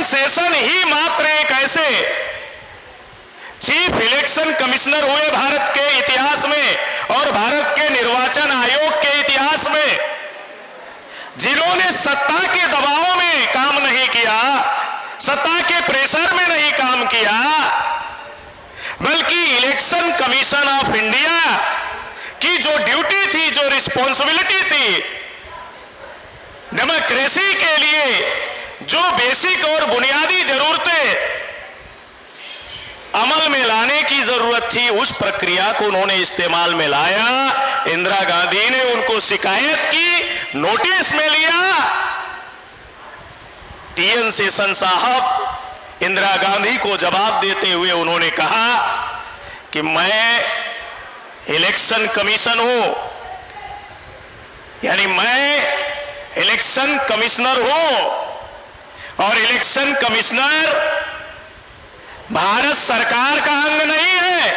TN Seshan ही मात्र एक ऐसे चीफ इलेक्शन कमिश्नर हुए भारत के इतिहास में और भारत के निर्वाचन आयोग के इतिहास में, जिन्होंने सत्ता के दबाव में काम नहीं किया, सत्ता के प्रेशर में नहीं काम किया, बल्कि इलेक्शन कमीशन ऑफ इंडिया की जो ड्यूटी थी, जो रिस्पॉन्सिबिलिटी थी, डेमोक्रेसी के लिए जो बेसिक और बुनियादी जरूरतें अमल में लाने की जरूरत थी, उस प्रक्रिया को उन्होंने इस्तेमाल में लाया। इंदिरा गांधी ने उनको शिकायत की, नोटिस में लिया। टीएन शेषन साहब इंदिरा गांधी को जवाब देते हुए उन्होंने कहा कि मैं इलेक्शन कमीशन हूं, यानी मैं इलेक्शन कमिश्नर हूं और इलेक्शन कमिश्नर भारत सरकार का अंग नहीं है,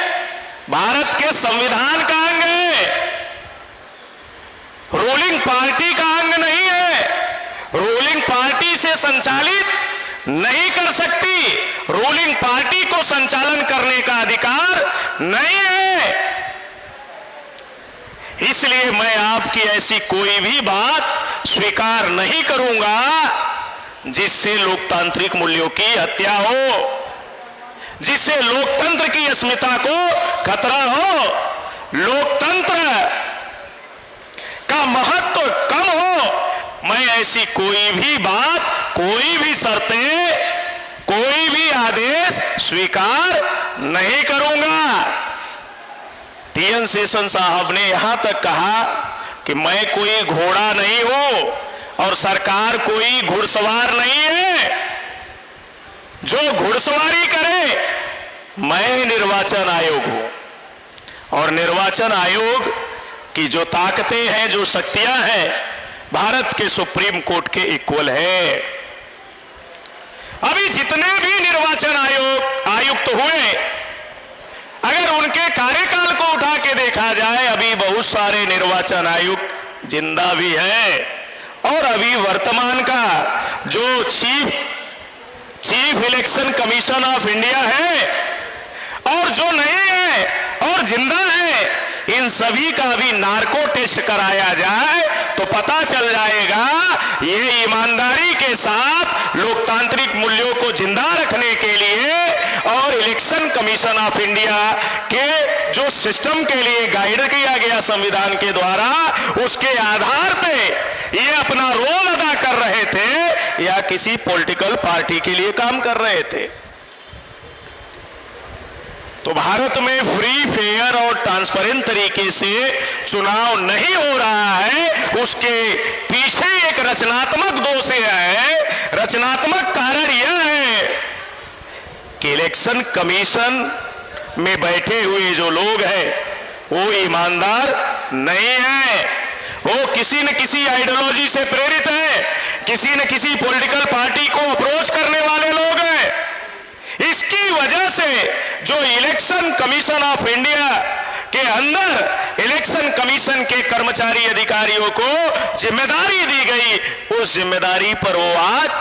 भारत के संविधान का अंग है, रूलिंग पार्टी का अंग नहीं है, रूलिंग पार्टी से संचालित नहीं कर सकती, रूलिंग पार्टी को संचालन करने का अधिकार नहीं है। इसलिए मैं आपकी ऐसी कोई भी बात स्वीकार नहीं करूंगा जिससे लोकतांत्रिक मूल्यों की हत्या हो, जिससे लोकतंत्र की अस्मिता को खतरा हो, लोकतंत्र का महत्व कम हो। मैं ऐसी कोई भी बात, कोई भी शर्तें, कोई भी आदेश स्वीकार नहीं करूंगा। टीएन शेषन साहब ने यहां तक कहा कि मैं कोई घोड़ा नहीं हूं और सरकार कोई घुड़सवार नहीं है जो घुड़सवारी करे। मैं निर्वाचन आयोग हूं और निर्वाचन आयोग की जो ताकतें हैं, जो शक्तियां हैं, भारत के सुप्रीम कोर्ट के इक्वल है। अभी जितने भी निर्वाचन आयुक्त हुए, अगर उनके कार्यकाल को उठा के देखा जाए, अभी बहुत सारे निर्वाचन आयुक्त जिंदा भी हैं और अभी वर्तमान का जो chief election commission of India है और जो नहीं है और जिंदा है, इन सभी का भी नार्को टेस्ट कराया जाए तो पता चल जाएगा ये ईमानदारी के साथ लोकतांत्रिक मूल्यों को जिंदा रखने के लिए और इलेक्शन कमीशन ऑफ इंडिया के जो सिस्टम के लिए गाइड किया गया संविधान के द्वारा, उसके आधार पे ये अपना रोल अदा कर रहे थे या किसी पॉलिटिकल पार्टी के लिए काम कर रहे थे। तो भारत में फ्री, फेयर और ट्रांसपेरेंट तरीके से चुनाव नहीं हो रहा है, उसके पीछे एक रचनात्मक दोष है। रचनात्मक कारण यह है कि इलेक्शन कमीशन में बैठे हुए जो लोग हैं वो ईमानदार नहीं है, वो किसी न किसी आइडियोलॉजी से प्रेरित है, किसी न किसी पॉलिटिकल पार्टी को अप्रोच करने वाले लोग हैं। इसकी वजह से जो इलेक्शन कमीशन ऑफ इंडिया के अंदर इलेक्शन कमीशन के कर्मचारी अधिकारियों को जिम्मेदारी दी गई, उस जिम्मेदारी पर वो आज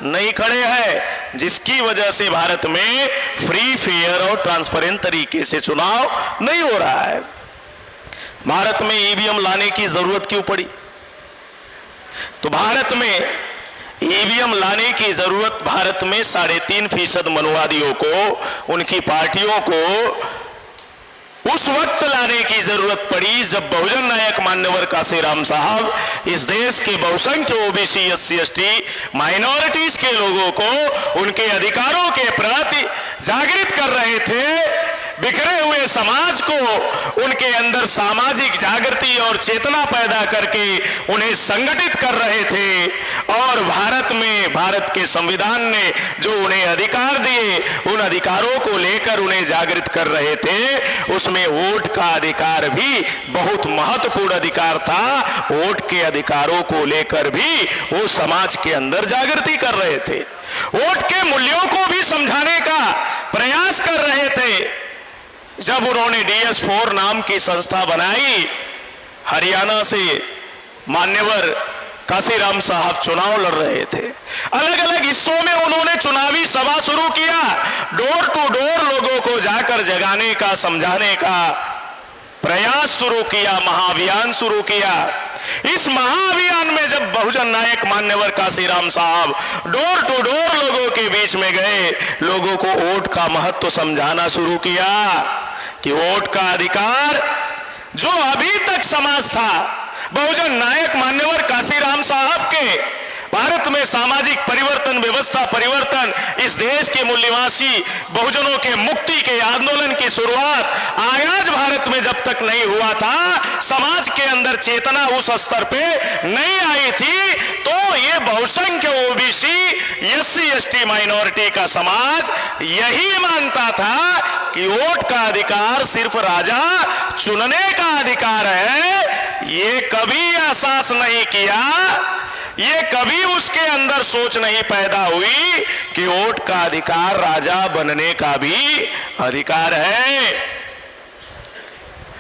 नहीं खड़े हैं, जिसकी वजह से भारत में फ्री, फेयर और ट्रांसपेरेंट तरीके से चुनाव नहीं हो रहा है। भारत में ईवीएम लाने की जरूरत क्यों पड़ी? तो भारत में ईवीएम लाने की जरूरत भारत में 3.5% मनुवादियों को, उनकी पार्टियों को उस वक्त लाने की जरूरत पड़ी जब बहुजन नायक मान्यवर काशीराम साहब इस देश के बहुसंख्य ओबीसी, एससी, एसटी, माइनॉरिटीज के लोगों को उनके अधिकारों के प्रति जागृत कर रहे थे। बिखरे हुए समाज को उनके अंदर सामाजिक जागृति और चेतना पैदा करके उन्हें संगठित कर रहे थे और भारत में, भारत के संविधान ने जो उन्हें अधिकार दिए, उन अधिकारों को लेकर उन्हें जागृत कर रहे थे। उसमें वोट का अधिकार भी बहुत महत्वपूर्ण अधिकार था। वोट के अधिकारों को लेकर भी वो समाज के अंदर जागृति कर रहे थे, वोट के मूल्यों को भी समझाने का प्रयास कर रहे थे। जब उन्होंने DS4 नाम की संस्था बनाई, हरियाणा से मान्यवर काशीराम साहब चुनाव लड़ रहे थे। अलग अलग हिस्सों में उन्होंने चुनावी सभा शुरू किया, डोर टू डोर लोगों को जाकर जगाने का, समझाने का प्रयास शुरू किया, महाअभियान शुरू किया। इस महाअभियान में जब बहुजन नायक मान्यवर काशीराम साहब डोर टू डोर लोगों के बीच में गए, लोगों को वोट का महत्व समझाना शुरू किया कि वोट का अधिकार जो अभी तक समाज था, बहुजन नायक मान्यवर काशीराम साहब के भारत में सामाजिक परिवर्तन, व्यवस्था परिवर्तन, इस देश के मूल निवासी बहुजनों के मुक्ति के आंदोलन की शुरुआत आयाज भारत में जब तक नहीं हुआ था, समाज के अंदर चेतना उस स्तर पे नहीं आई थी, तो ये बहुसंख्य ओबीसी, एससी एसटी माइनॉरिटी का समाज यही मानता था कि वोट का अधिकार सिर्फ राजा चुनने का अधिकार है। ये कभी एहसास नहीं किया, ये कभी उसके अंदर सोच नहीं पैदा हुई कि वोट का अधिकार राजा बनने का भी अधिकार है।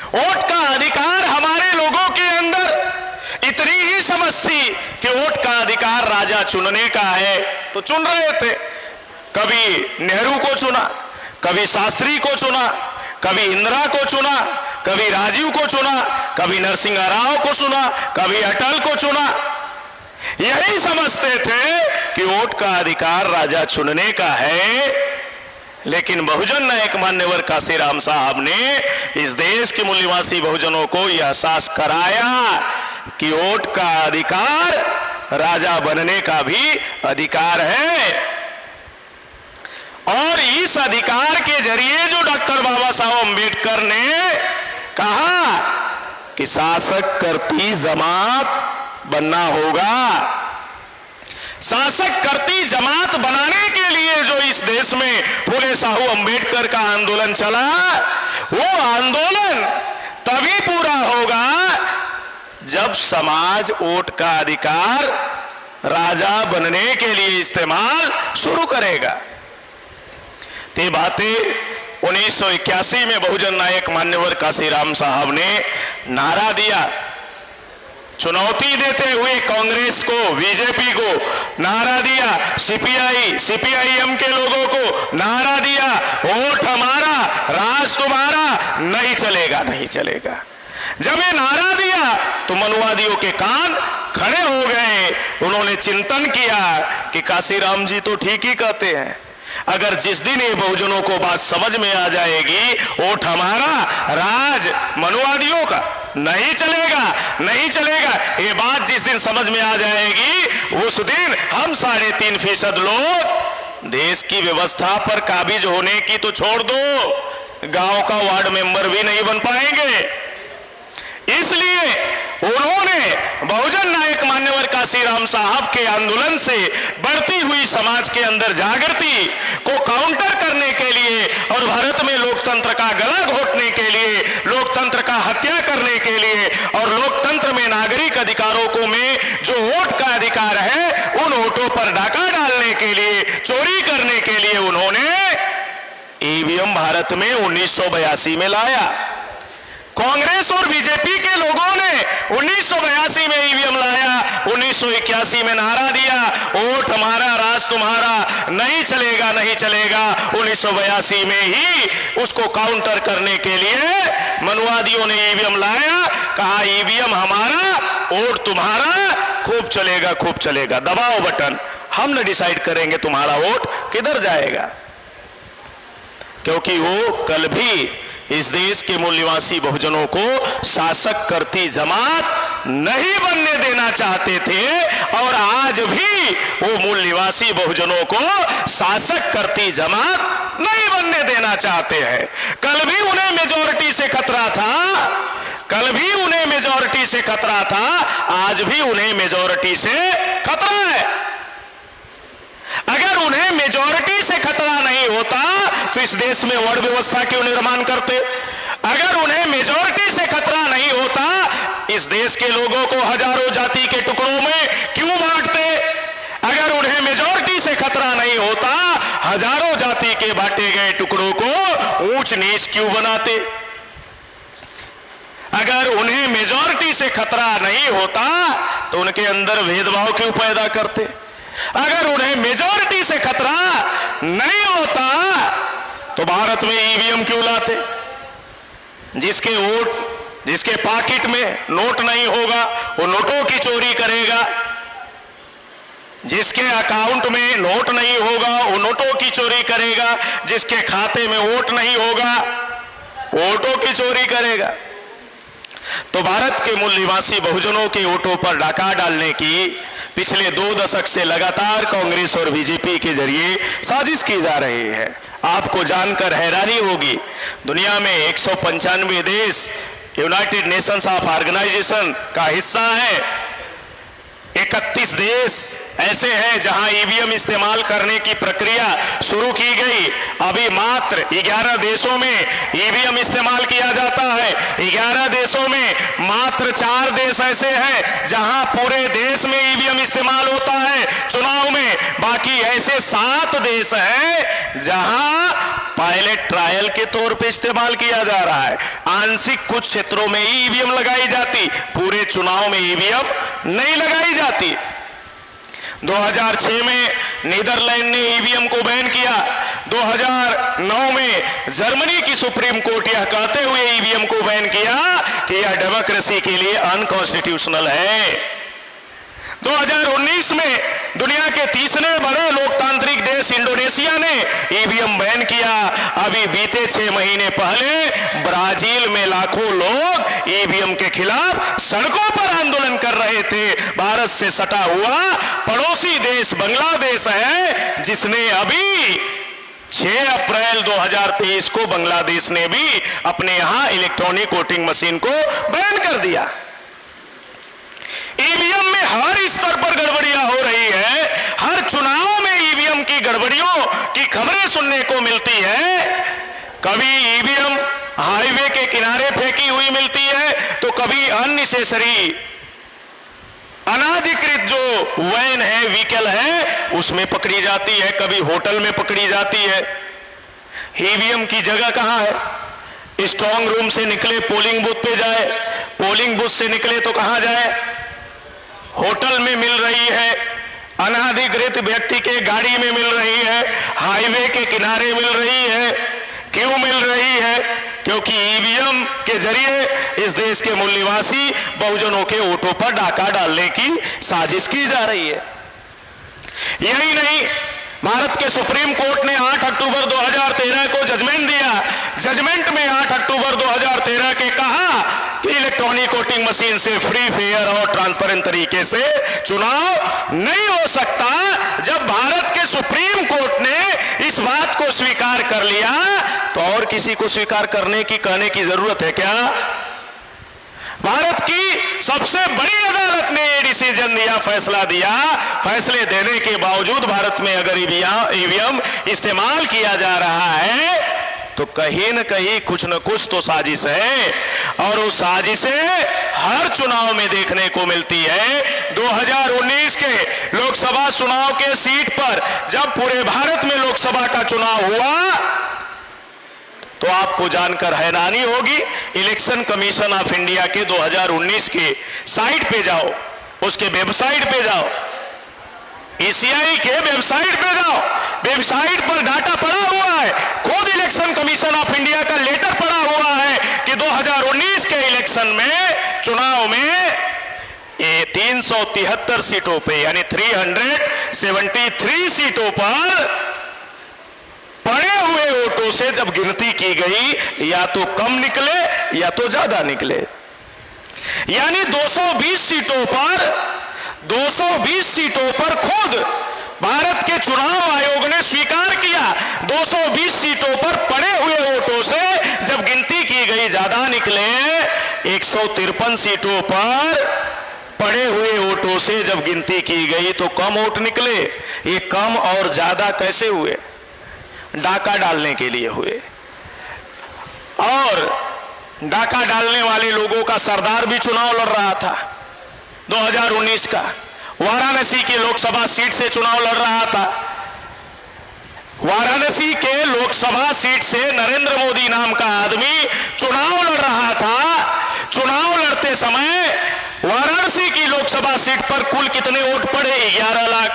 वोट का अधिकार हमारे लोगों के अंदर इतनी ही समझ थी कि वोट का अधिकार राजा चुनने का है, तो चुन रहे थे। कभी नेहरू को चुना, कभी शास्त्री को चुना, कभी इंदिरा को चुना, कभी राजीव को चुना, कभी नरसिंह राव को चुना, कभी अटल को चुना। यही समझते थे कि वोट का अधिकार राजा चुनने का है। लेकिन बहुजन नायक मान्यवर काशीराम साहब ने इस देश के मूल निवासी बहुजनों को यह एहसास कराया कि वोट का अधिकार राजा बनने का भी अधिकार है। और इस अधिकार के जरिए जो डॉक्टर बाबा साहब अम्बेडकर ने कहा कि शासक करती जमात बनना होगा, शासक करती जमात बनाने के लिए जो इस देश में फूले साहू अम्बेडकर का आंदोलन चला, वो आंदोलन तभी पूरा होगा जब समाज वोट का अधिकार राजा बनने के लिए इस्तेमाल शुरू करेगा। ते बातें 1981 में बहुजन नायक मान्यवर काशीराम साहब ने नारा दिया, चुनौती देते हुए कांग्रेस को, बीजेपी को नारा दिया, सीपीआईएम के लोगों को नारा दिया, वोट हमारा राज तुम्हारा, नहीं चलेगा, नहीं चलेगा। जब ये नारा दिया तो मनुवादियों के कान खड़े हो गए। उन्होंने चिंतन किया कि काशीराम जी तो ठीक ही कहते हैं, अगर जिस दिन ये बहुजनों को बात समझ में आ जाएगी, वोट हमारा राज मनुवादियों का, नहीं चलेगा, नहीं चलेगा, ये बात जिस दिन समझ में आ जाएगी, उस दिन हम 3.5% लोग देश की व्यवस्था पर काबिज होने की तो छोड़ दो, गांव का वार्ड मेंबर भी नहीं बन पाएंगे। इसलिए उन्होंने बहुजन नायक मान्यवर काशीराम साहब के आंदोलन से बढ़ती हुई समाज के अंदर जागृति को काउंटर करने के लिए और भारत में लोकतंत्र का गला घोटने के लिए, लोकतंत्र का हत्या करने के लिए और लोकतंत्र में नागरिक अधिकारों को में जो वोट का अधिकार है, उन वोटों पर डाका डालने के लिए, चोरी करने के लिए उन्होंने ईवीएम भारत में 1982 में लाया। कांग्रेस और बीजेपी के लोगों ने 1982 में ईवीएम लाया, 1981 में नारा दिया, वोट हमारा राज तुम्हारा, नहीं चलेगा, नहीं चलेगा। 1982 में ही उसको काउंटर करने के लिए मनुवादियों ने ईवीएम लाया, कहा ईवीएम हमारा, वोट तुम्हारा, खूब चलेगा, खूब चलेगा, दबाओ बटन, हम न डिसाइड करेंगे तुम्हारा वोट किधर जाएगा। क्योंकि वो कल भी इस देश के मूल निवासी बहुजनों को शासक करती जमात नहीं बनने देना चाहते थे और आज भी वो मूल निवासी बहुजनों को शासक करती जमात नहीं बनने देना चाहते हैं। कल भी उन्हें मेजॉरिटी से खतरा था, कल भी उन्हें मेजॉरिटी से खतरा था, आज भी उन्हें मेजॉरिटी से खतरा है। अगर उन्हें मेजॉरिटी से खतरा नहीं होता तो इस देश में वर्ण व्यवस्था क्यों निर्माण करते? अगर उन्हें मेजॉरिटी से खतरा नहीं होता, इस देश के लोगों को हजारों जाति के टुकड़ों में क्यों बांटते? अगर उन्हें मेजॉरिटी से खतरा नहीं होता, हजारों जाति के बांटे गए टुकड़ों को ऊंच नीच क्यों बनाते? अगर उन्हें मेजॉरिटी से खतरा नहीं होता तो उनके अंदर भेदभाव क्यों पैदा करते? अगर उन्हें मेजॉरिटी से खतरा नहीं होता तो भारत में ईवीएम क्यों लाते? जिसके पॉकेट में नोट नहीं होगा वो नोटों की चोरी करेगा, जिसके अकाउंट में नोट नहीं होगा वो नोटों की चोरी करेगा, जिसके खाते में वोट नहीं होगा वोटों की चोरी करेगा। तो भारत के मूल निवासी बहुजनों के वोटों पर डाका डालने की पिछले 2 दशक से लगातार कांग्रेस और बीजेपी के जरिए साजिश की जा रही है। आपको जानकर हैरानी होगी, दुनिया में 195 देश यूनाइटेड नेशंस ऑफ ऑर्गेनाइजेशन का हिस्सा है। 31 देश ऐसे हैं जहां ईवीएम इस्तेमाल करने की प्रक्रिया शुरू की गई। अभी मात्र 11 देशों में ईवीएम इस्तेमाल किया जाता है। 11 देशों में मात्र 4 देश ऐसे हैं जहां पूरे देश में ईवीएम इस्तेमाल होता है चुनाव में। बाकी ऐसे 7 देश हैं जहां पायलट ट्रायल के तौर पे इस्तेमाल किया जा रहा है। आंशिक कुछ क्षेत्रों में ईवीएम लगाई जाती, पूरे चुनाव में ईवीएम नहीं लगाई जाती। 2006 में नीदरलैंड ने ईवीएम को बैन किया। 2009 में जर्मनी की सुप्रीम कोर्ट यह कहते हुए ईवीएम को बैन किया कि यह डेमोक्रेसी के लिए अनकॉन्स्टिट्यूशनल है। 2019 में दुनिया के तीसरे बड़े लोकतांत्रिक देश इंडोनेशिया ने ईवीएम बैन किया। अभी बीते 6 महीने पहले ब्राजील में लाखों लोग ईवीएम के खिलाफ सड़कों पर आंदोलन कर रहे थे। भारत से सटा हुआ पड़ोसी देश बांग्लादेश है, जिसने अभी 6 अप्रैल 2023 को बांग्लादेश ने भी अपने यहां इलेक्ट्रॉनिक वोटिंग मशीन को बैन कर दिया। ईवीएम में हर स्तर पर गड़बड़ियां हो रही है। हर चुनाव में ईवीएम की गड़बड़ियों की खबरें सुनने को मिलती है। कभी ईवीएम हाईवे के किनारे फेंकी हुई मिलती है तो कभी अननेसेसरी अनाधिकृत जो वैन है, व्हीकल है, उसमें पकड़ी जाती है, कभी होटल में पकड़ी जाती है। ईवीएम की जगह कहां है? स्ट्रांग रूम से निकले पोलिंग बूथ पे जाए, पोलिंग बूथ से निकले तो कहां जाए? होटल में मिल रही है, अनाधिकृत व्यक्ति के गाड़ी में मिल रही है, हाईवे के किनारे मिल रही है। क्यों मिल रही है? क्योंकि ईवीएम के जरिए इस देश के मूल निवासी बहुजनों के वोटों पर डाका डालने की साजिश की जा रही है। यही नहीं, भारत के सुप्रीम कोर्ट ने 8 अक्टूबर 2013 को जजमेंट दिया। जजमेंट में 8 अक्टूबर 2013 के कहा कि इलेक्ट्रॉनिक वोटिंग मशीन से फ्री, फेयर और ट्रांसपेरेंट तरीके से चुनाव नहीं हो सकता। जब भारत के सुप्रीम कोर्ट ने इस बात को स्वीकार कर लिया तो और किसी को स्वीकार करने की, कहने की जरूरत है क्या? भारत की सबसे बड़ी अदालत ने ये डिसीजन दिया, फैसला दिया। फैसले देने के बावजूद भारत में अगर ईवीएम इस्तेमाल किया जा रहा है तो कहीं न कहीं कुछ न कुछ तो साजिश है, और वो साजिशें हर चुनाव में देखने को मिलती है। 2019 के लोकसभा चुनाव के सीट पर जब पूरे भारत में लोकसभा का चुनाव हुआ तो आपको जानकर हैरानी होगी, इलेक्शन कमीशन ऑफ इंडिया के 2019 के साइट पे जाओ, उसके वेबसाइट पे जाओ, ईसीआई के वेबसाइट पे जाओ, वेबसाइट पर डाटा पड़ा हुआ है। खुद इलेक्शन कमीशन ऑफ इंडिया का लेटर पड़ा हुआ है कि 2019 के इलेक्शन में, चुनाव में, ये 373 सीटों पे यानी 373 सीटों पर पड़े हुए वोटों से जब गिनती की गई, या तो कम निकले या तो ज्यादा निकले। यानी 220 सीटों पर खुद भारत के चुनाव आयोग ने स्वीकार किया, 220 सीटों पर पड़े हुए वोटों से जब गिनती की गई ज्यादा निकले। 153 सीटों पर पड़े हुए वोटों से जब गिनती की गई तो कम वोट निकले। ये कम और ज्यादा कैसे हुए? डाका डालने के लिए हुए। और डाका डालने वाले लोगों का सरदार भी चुनाव लड़ रहा था 2019 का, वाराणसी की लोकसभा सीट से चुनाव लड़ रहा था। वाराणसी के लोकसभा सीट से नरेंद्र मोदी नाम का आदमी चुनाव लड़ रहा था। चुनाव लड़ते समय वाराणसी की लोकसभा सीट पर कुल कितने वोट पड़े? 11 लाख।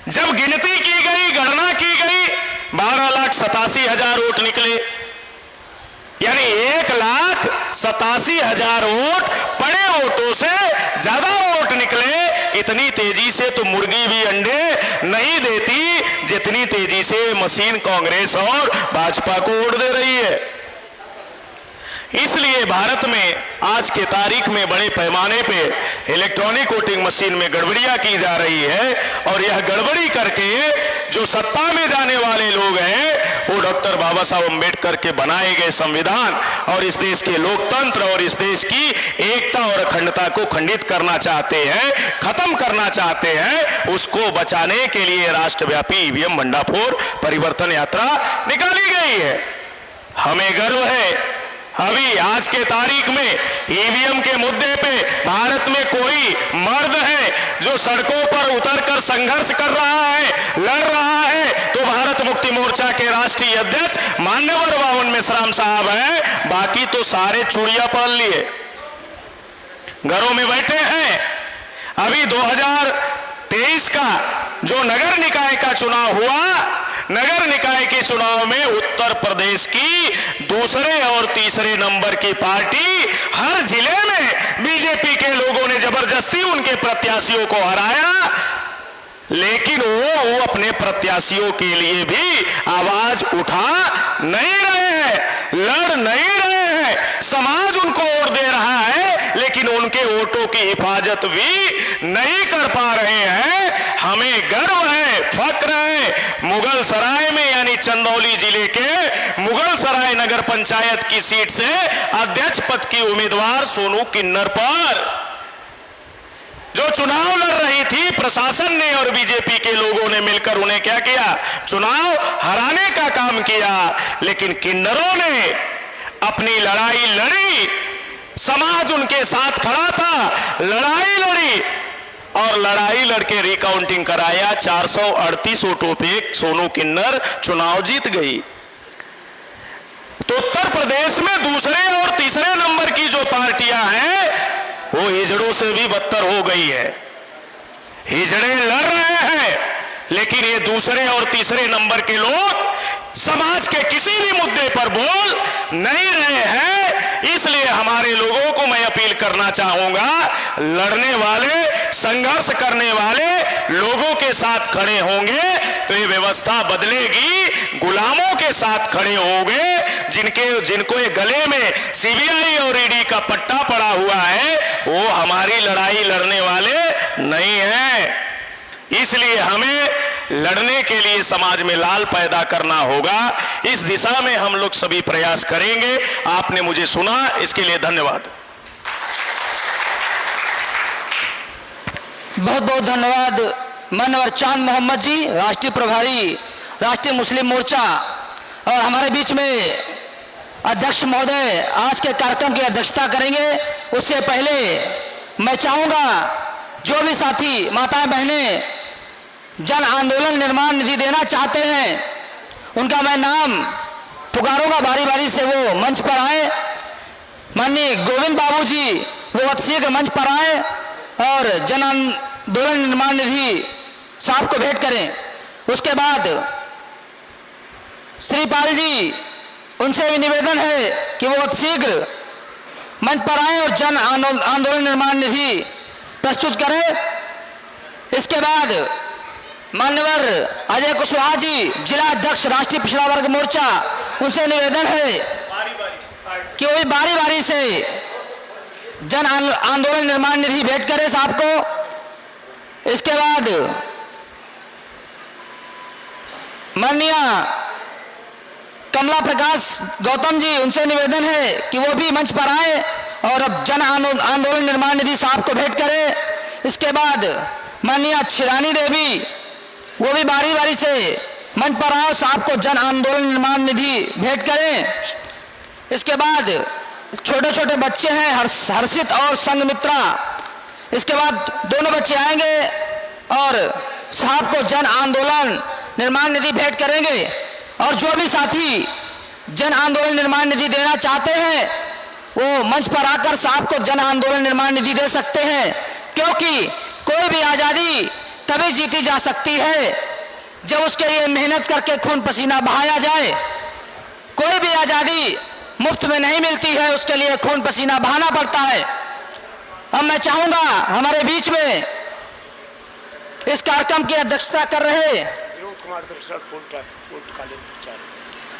जब गिनती की गई, गणना की गई, 12,87,000 वोट निकले, यानी 1,87,000 वोट पड़े वोटों से ज्यादा वोट निकले। इतनी तेजी से तो मुर्गी भी अंडे नहीं देती जितनी तेजी से मशीन कांग्रेस और भाजपा को वोट दे रही है। इसलिए भारत में आज के तारीख में बड़े पैमाने पे इलेक्ट्रॉनिक वोटिंग मशीन में गड़बड़ियां की जा रही है, और यह गड़बड़ी करके जो सत्ता में जाने वाले लोग हैं वो डॉक्टर बाबा साहब अम्बेडकर के बनाए गए संविधान और इस देश के लोकतंत्र और इस देश की एकता और अखंडता को खंडित करना चाहते हैं, खत्म करना चाहते हैं। उसको बचाने के लिए राष्ट्रव्यापी ईवीएम भंडाफोड़ परिवर्तन यात्रा निकाली गई है। हमें गर्व है अभी आज के तारीख में ईवीएम के मुद्दे पे भारत में कोई मर्द है जो सड़कों पर उतरकर संघर्ष कर रहा है, लड़ रहा है, तो भारत मुक्ति मोर्चा के राष्ट्रीय अध्यक्ष मान्यवर वावन मेश्राम साहब हैं। बाकी तो सारे चूड़ियां पहन लिए घरों में बैठे हैं। अभी 2023 का जो नगर निकाय का चुनाव हुआ, नगर निकाय के चुनाव में उत्तर प्रदेश की दूसरे और तीसरे नंबर की पार्टी हर जिले में बीजेपी के लोगों ने जबरदस्ती उनके प्रत्याशियों को हराया, लेकिन वो अपने प्रत्याशियों के लिए भी आवाज उठा नहीं रहे हैं, लड़ नहीं रहे हैं। समाज उनको वोट दे रहा है लेकिन उनके वोटों की हिफाजत भी नहीं कर पा रहे हैं। हमें गर्व है, फक्र है मुगल सराय में यानी चंदौली जिले के मुगल सराय नगर पंचायत की सीट से अध्यक्ष पद की उम्मीदवार सोनू किन्नर पर जो चुनाव लड़ रही थी। प्रशासन ने और बीजेपी के लोगों ने मिलकर उन्हें क्या किया? चुनाव हराने का काम किया, लेकिन किन्नरों ने अपनी लड़ाई लड़ी, समाज उनके साथ खड़ा था, लड़ाई लड़ी और लड़ाई लड़के रिकाउंटिंग कराया। 438 वोटों पे सोनू किन्नर चुनाव जीत गई। तो उत्तर प्रदेश में दूसरे और तीसरे नंबर की जो पार्टियां हैं वो हिजड़ों से भी बदतर हो गई है। हिजड़े लड़ रहे हैं लेकिन ये दूसरे और तीसरे नंबर के लोग समाज के किसी भी मुद्दे पर बोल नहीं रहे हैं। इसलिए हमारे लोगों को मैं अपील करना चाहूंगा, लड़ने वाले, संघर्ष करने वाले लोगों के साथ खड़े होंगे तो ये व्यवस्था बदलेगी। गुलामों के साथ खड़े होंगे जिनको ये गले में सीबीआई और ईडी का पट्टा पड़ा हुआ है, वो हमारी लड़ाई लड़ने वाले नहीं है। इसलिए हमें लड़ने के लिए समाज में लाल पैदा करना होगा। इस दिशा में हम लोग सभी प्रयास करेंगे। आपने मुझे सुना, इसके लिए धन्यवाद। बहुत बहुत धन्यवाद मानवर चांद मोहम्मद जी, राष्ट्रीय प्रभारी राष्ट्रीय मुस्लिम मोर्चा। और हमारे बीच में अध्यक्ष महोदय आज के कार्यक्रम की अध्यक्षता करेंगे। उससे पहले मैं चाहूँगा जो भी साथी माताएं बहनें जन आंदोलन निर्माण निधि देना चाहते हैं उनका मैं नाम पुकारूंगा, बारी बारी से वो मंच पर आए। माननीय गोविंद बाबू जी वो अतिशीघ्र मंच पर आए और जन आंदोलन निर्माण निधि साहब को भेंट करें। उसके बाद श्रीपाल जी, उनसे भी निवेदन है कि वो अतिशीघ्र मंच पर आए और जन आंदोलन निर्माण निधि प्रस्तुत करें। इसके बाद मान्यवर अजय कुशवाहा जी, जिला अध्यक्ष राष्ट्रीय पिछड़ा वर्ग मोर्चा, उनसे निवेदन है कि वो बारी बारी से जन आंदोलन निर्माण निधि भेंट करें साहब को। इसके बाद माननीय कमला प्रकाश गौतम जी, उनसे निवेदन है कि वो भी मंच पर आए और अब जन आंदोलन निर्माण निधि साहब को भेंट करें। इसके बाद माननीय शिरानी देवी, वो भी बारी बारी से मंच पर आओ, साहब को जन आंदोलन निर्माण निधि भेंट करें। इसके बाद छोटे छोटे बच्चे हैं हर्षित और संगमित्रा, इसके बाद दोनों बच्चे आएंगे और साहब को जन आंदोलन निर्माण निधि भेंट करेंगे। और जो भी साथी जन आंदोलन निर्माण निधि देना चाहते हैं वो मंच पर आकर साहब को जन आंदोलन निर्माण निधि दे सकते हैं, क्योंकि कोई भी आज़ादी तभी जीती जा सकती है जब उसके लिए मेहनत करके खून पसीना बहाया जाए। कोई भी आज़ादी मुफ्त में नहीं मिलती है, उसके लिए खून पसीना बहाना पड़ता है। अब मैं चाहूंगा हमारे बीच में इस कार्यक्रम की अध्यक्षता कर रहे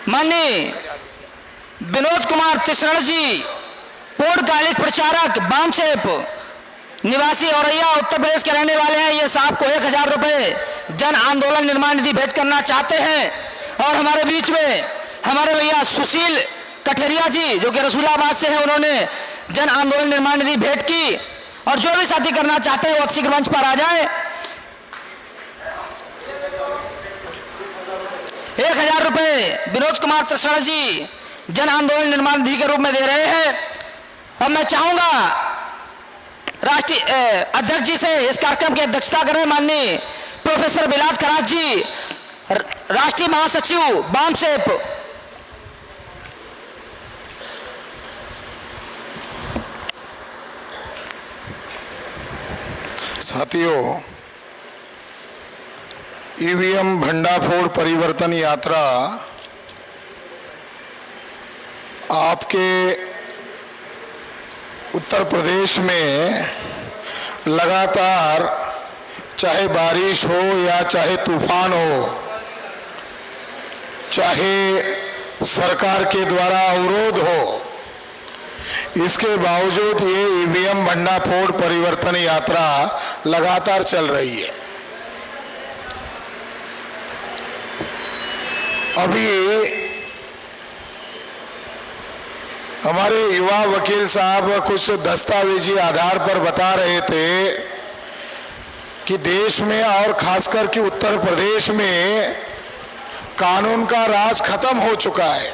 माननीय विनोद कुमार तिसरण जी, पूर्णकालिक प्रचारक बामसेप, निवासी औरैया उत्तर प्रदेश के रहने वाले हैं। ये साहब को 1000 रुपये जन आंदोलन निर्माण निधि भेंट करना चाहते हैं। और हमारे बीच में हमारे भैया सुशील कठेरिया जी जो कि रसूलाबाद से हैं, उन्होंने जन आंदोलन निर्माण निधि भेंट की। और जो भी साथी करना चाहते हैं वो शीघ्र मंच पर आ जाए। 1000 रुपये विनोद कुमार तिसरण जी जन आंदोलन निर्माण निधि के रूप में दे रहे हैं। अब मैं चाहूंगा राष्ट्रीय अध्यक्ष जी से इस कार्यक्रम की अध्यक्षता कर रहे माननीय प्रोफेसर बिलात खराज जी, राष्ट्रीय महासचिव बामसेप। साथियों, ईवीएम भंडाफोड़ परिवर्तन यात्रा आपके उत्तर प्रदेश में लगातार चाहे बारिश हो या चाहे तूफान हो, चाहे सरकार के द्वारा अवरोध हो, इसके बावजूद ये ईवीएम भंडाफोड़ परिवर्तन यात्रा लगातार चल रही है। अभी हमारे युवा वकील साहब कुछ दस्तावेजी आधार पर बता रहे थे कि देश में और खासकर कि उत्तर प्रदेश में कानून का राज खत्म हो चुका है।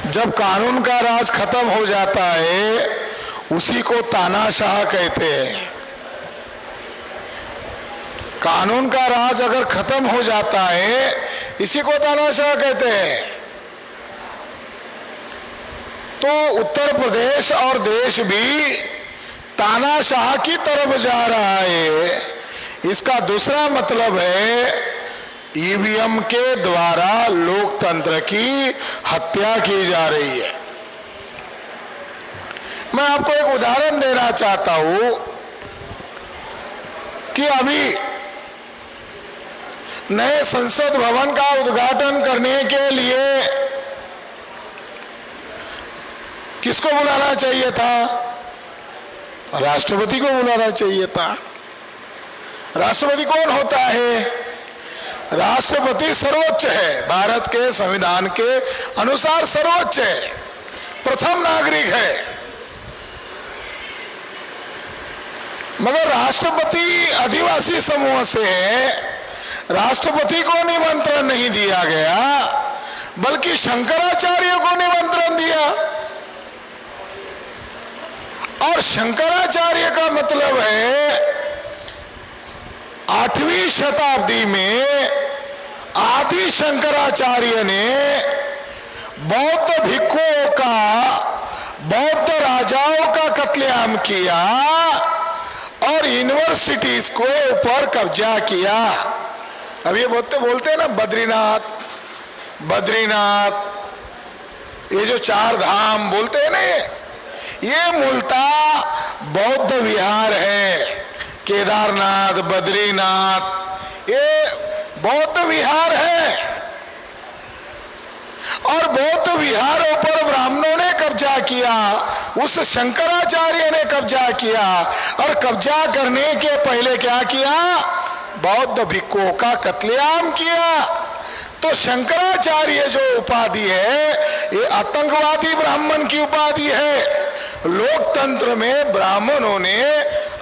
जब कानून का राज खत्म हो जाता है उसी को तानाशाह कहते हैं। कानून का राज अगर खत्म हो जाता है इसी को तानाशाह कहते हैं। तो उत्तर प्रदेश और देश भी तानाशाह की तरफ जा रहा है। इसका दूसरा मतलब है ईवीएम के द्वारा लोकतंत्र की हत्या की जा रही है। मैं आपको एक उदाहरण देना चाहता हूं कि अभी नए संसद भवन का उद्घाटन करने के लिए किसको बुलाना चाहिए था? राष्ट्रपति को बुलाना चाहिए था। राष्ट्रपति कौन होता है? राष्ट्रपति सर्वोच्च है, भारत के संविधान के अनुसार सर्वोच्च है, प्रथम नागरिक है। मगर राष्ट्रपति आदिवासी समूह से है, राष्ट्रपति को निमंत्रण नहीं दिया गया बल्कि शंकराचार्य को निमंत्रण दिया। और शंकराचार्य का मतलब है 8वीं शताब्दी में आदि शंकराचार्य ने बौद्ध भिक्षुओं का, बौद्ध राजाओं का कत्लेआम किया और यूनिवर्सिटीज को ऊपर कब्जा किया। अब ये बोलते हैं ना बद्रीनाथ, बद्रीनाथ, ये जो 4 धाम बोलते हैं ना, ये मूलतः बौद्ध विहार है। केदारनाथ, बद्रीनाथ, ये बौद्ध विहार है। और बौद्ध विहारों पर ब्राह्मणों ने कब्जा किया, उस शंकराचार्य ने कब्जा किया। और कब्जा करने के पहले क्या किया? बौद्ध भिक्षुओं का कत्लेआम किया। तो शंकराचार्य जो उपाधि है ये आतंकवादी ब्राह्मण की उपाधि है। लोकतंत्र में ब्राह्मणों ने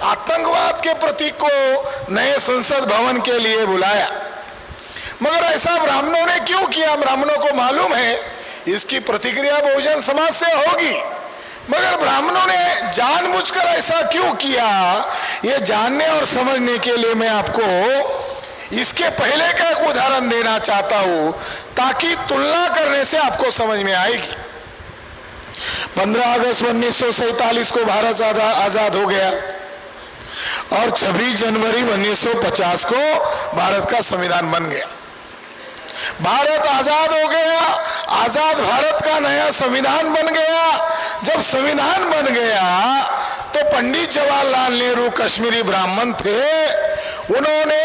आतंकवाद के प्रतीक को नए संसद भवन के लिए बुलाया। मगर ऐसा ब्राह्मणों ने क्यों किया? ब्राह्मणों को मालूम है इसकी प्रतिक्रिया बहुजन समाज से होगी। मगर ब्राह्मणों ने जानबूझकर ऐसा क्यों किया, ये जानने और समझने के लिए मैं आपको इसके पहले का एक उदाहरण देना चाहता हूं ताकि तुलना करने से आपको समझ में आएगी। 15 अगस्त 1947 को भारत आजाद हो गया और 26 जनवरी 1950 को भारत का संविधान बन गया। भारत आजाद हो गया, आजाद भारत का नया संविधान बन गया। जब संविधान बन गया तो पंडित जवाहरलाल नेहरू कश्मीरी ब्राह्मण थे, उन्होंने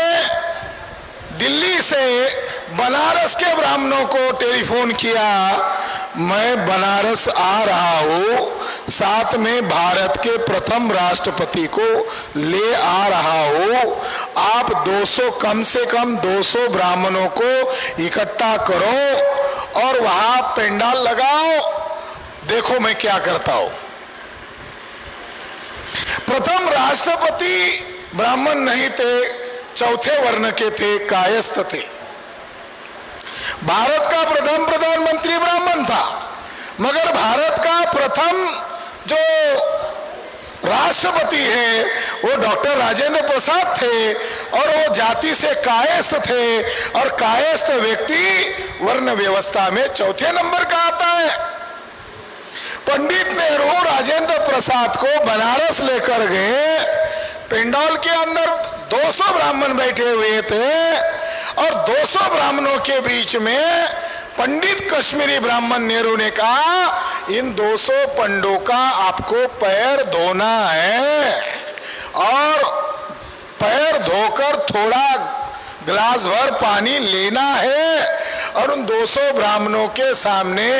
दिल्ली से बनारस के ब्राह्मणों को टेलीफोन किया, मैं बनारस आ रहा हूं, साथ में भारत के प्रथम राष्ट्रपति को ले आ रहा हूं, आप 200 कम से कम 200 ब्राह्मणों को इकट्ठा करो और वहां पेंडाल लगाओ, देखो मैं क्या करता हूं। प्रथम राष्ट्रपति ब्राह्मण नहीं थे, चौथे वर्ण के थे, कायस्थ थे। भारत का प्रथम प्रधानमंत्री ब्राह्मण था, मगर भारत का प्रथम जो राष्ट्रपति है वो डॉक्टर राजेंद्र प्रसाद थे और वो जाति से कायस्थ थे, और कायस्थ व्यक्ति वर्ण व्यवस्था में चौथे नंबर का आता है। पंडित नेहरू राजेंद्र प्रसाद को बनारस लेकर गए, पेंडाल के अंदर 200 ब्राह्मण बैठे हुए थे और 200 ब्राह्मणों के बीच में पंडित कश्मीरी ब्राह्मण नेहरू ने कहा, इन 200 पंडों का आपको पैर धोना है और पैर धोकर थोड़ा गिलास भर पानी लेना है और उन 200 ब्राह्मणों के सामने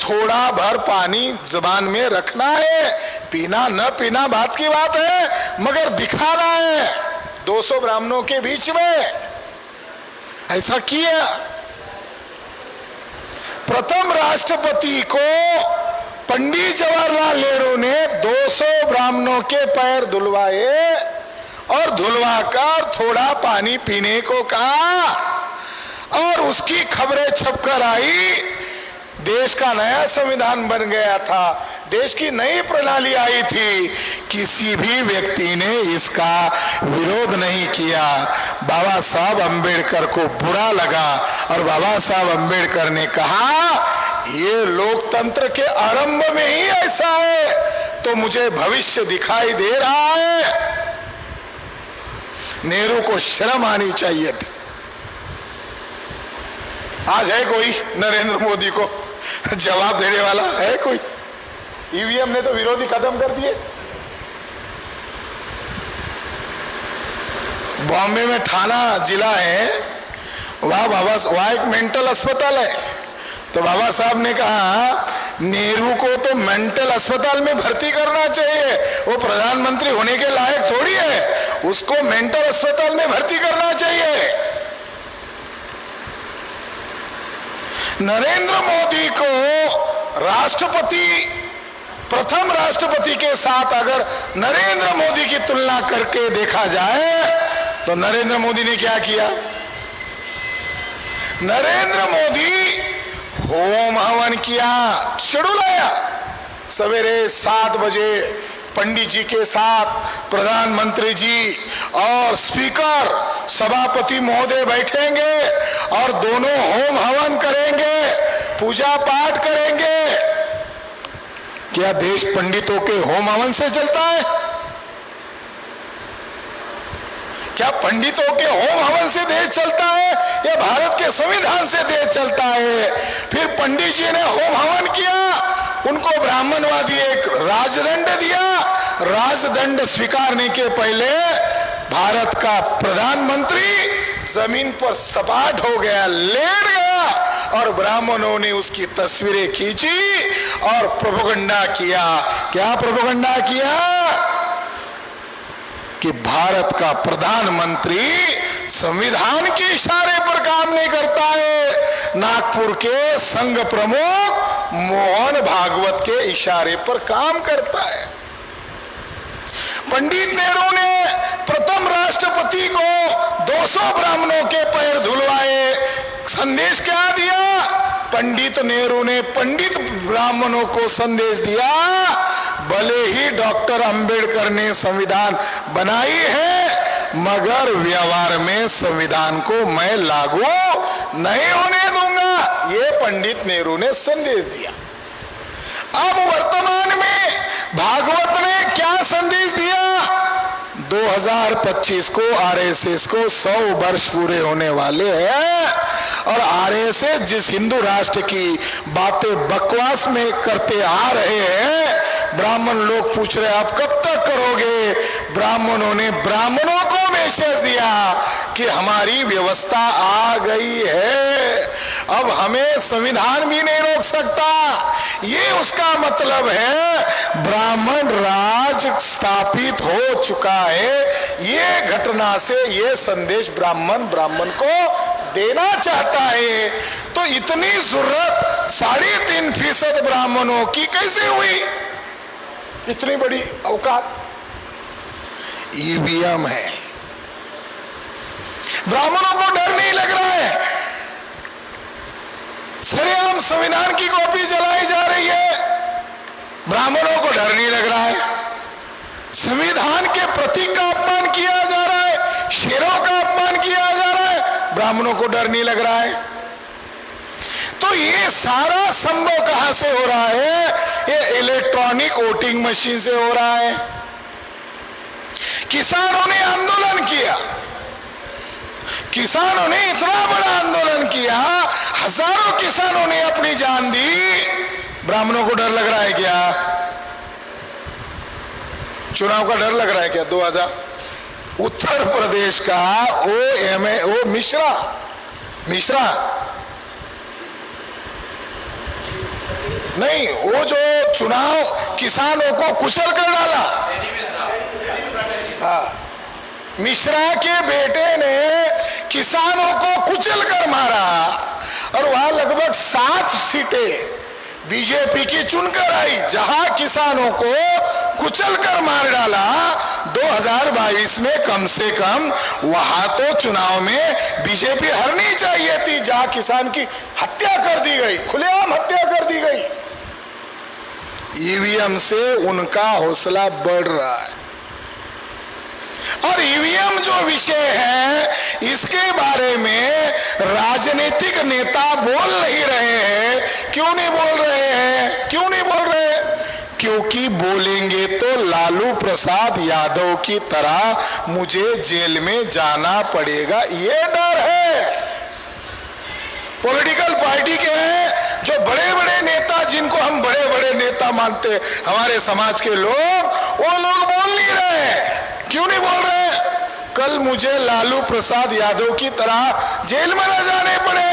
थोड़ा भर पानी जुबान में रखना है, पीना न पीना बात की बात है, मगर दिखाना है 200 ब्राह्मणों के बीच में। ऐसा किया। प्रथम राष्ट्रपति को पंडित जवाहरलाल नेहरू ने 200 ब्राह्मणों के पैर धुलवाए और धुलवाकर थोड़ा पानी पीने को कहा, और उसकी खबरें छपकर आई। देश का नया संविधान बन गया था, देश की नई प्रणाली आई थी, किसी भी व्यक्ति ने इसका विरोध नहीं किया। बाबा साहब अंबेडकर को बुरा लगा और बाबा साहब अंबेडकर ने कहा, ये लोकतंत्र के आरंभ में ही ऐसा है तो मुझे भविष्य दिखाई दे रहा है। नेहरू को शर्म आनी चाहिए थी। आज है कोई नरेंद्र मोदी को जवाब देने वाला? है कोई? ईवीएम ने तो विरोधी खत्म कर दिए। बॉम्बे में ठाना जिला है, वहां एक मेंटल अस्पताल है, तो बाबा साहब ने कहा नेहरू को तो मेंटल अस्पताल में भर्ती करना चाहिए, वो प्रधानमंत्री होने के लायक थोड़ी है, उसको मेंटल अस्पताल में भर्ती करना चाहिए। नरेंद्र मोदी को राष्ट्रपति, प्रथम राष्ट्रपति के साथ अगर नरेंद्र मोदी की तुलना करके देखा जाए तो नरेंद्र मोदी ने क्या किया? नरेंद्र मोदी होम हवन किया, शेड्यूल आया, सवेरे 7 बजे पंडित जी के साथ प्रधानमंत्री जी और स्पीकर सभापति महोदय बैठेंगे और दोनों होम हवन करेंगे, पूजा पाठ करेंगे। क्या देश पंडितों के होम हवन से चलता है? क्या पंडितों के होम हवन से देश चलता है या भारत के संविधान से देश चलता है? फिर पंडित जी ने होम हवन किया, उनको ब्राह्मणवादी एक राजदंड दिया, राजदंड स्वीकारने के पहले भारत का प्रधानमंत्री जमीन पर सपाट हो गया, लेट गया, और ब्राह्मणों ने उसकी तस्वीरें खींची और प्रोपेगेंडा किया। क्या प्रोपेगेंडा किया? कि भारत का प्रधानमंत्री संविधान के इशारे पर काम नहीं करता है, नागपुर के संघ प्रमुख मोहन भागवत के इशारे पर काम करता है। पंडित नेहरू ने प्रथम राष्ट्रपति को 200 ब्राह्मणों के पैर धुलवाए, संदेश क्या दिया? पंडित नेहरू ने पंडित ब्राह्मणों को संदेश दिया, भले ही डॉक्टर अंबेडकर ने संविधान बनाई है, मगर व्यवहार में संविधान को मैं लागू नहीं होने दूंगा। ये पंडित नेहरू ने संदेश दिया। अब वर्तमान में भागवत ने क्या संदेश दिया? 2025 को आरएसएस को 100 वर्ष पूरे होने वाले हैं, और आरएसएस जिस हिंदू राष्ट्र की बातें बकवास में करते आ रहे हैं, ब्राह्मण लोग पूछ रहे आप कब तक करोगे? ब्राह्मणों ने ब्राह्मणों को मैसेज दिया कि हमारी व्यवस्था आ गई है, अब हमें संविधान भी नहीं रोक सकता। ये उसका मतलब है ब्राह्मण राज स्थापित हो चुका है। ये घटना से ये संदेश ब्राह्मण को देना चाहता है। तो इतनी जरूरत 3.5% ब्राह्मणों की कैसे हुई? इतनी बड़ी औकात ईवीएम है। ब्राह्मणों को डर नहीं लग रहा है। सरेआम संविधान की कॉपी जलाई जा रही है, ब्राह्मणों को डर नहीं लग रहा है। संविधान के प्रतीक का अपमान किया जा रहा है, शेरों का अपमान किया जा रहा है, ब्राह्मणों को डर नहीं लग रहा है। तो ये सारा संभव कहां से हो रहा है? ये इलेक्ट्रॉनिक वोटिंग मशीन से हो रहा है। किसानों ने आंदोलन किया, किसानों ने इतना बड़ा आंदोलन किया, हजारों किसानों ने अपनी जान दी। ब्राह्मणों को डर लग रहा है क्या? चुनाव का डर लग रहा है क्या? 2000 उत्तर प्रदेश का ओ मिश्रा नहीं, वो जो चुनाव किसानों को कुचल कर डाला, हाँ, मिश्रा के बेटे ने किसानों को कुचल कर मारा, और वहां लगभग 7 सीटें बीजेपी की चुनकर आई, जहां किसानों को कुचल कर मार डाला। 2022 में कम से कम वहां तो चुनाव में बीजेपी हारनी चाहिए थी, जहां किसान की हत्या कर दी गई, खुलेआम हत्या कर दी गई। ईवीएम से उनका हौसला बढ़ रहा है। और ईवीएम जो विषय है, इसके बारे में राजनीतिक नेता बोल नहीं रहे हैं। क्यों नहीं बोल रहे हैं? क्यों नहीं बोल रहे? क्योंकि बोलेंगे तो लालू प्रसाद यादव की तरह मुझे जेल में जाना पड़ेगा, ये डर है। पॉलिटिकल पार्टी के हैं जो बड़े बड़े नेता, जिनको हम बड़े बड़े नेता मानते हमारे समाज के लोग, वो लोग बोल नहीं रहे। क्यों नहीं बोल रहे? कल मुझे लालू प्रसाद यादव की तरह जेल में न जाने पड़े।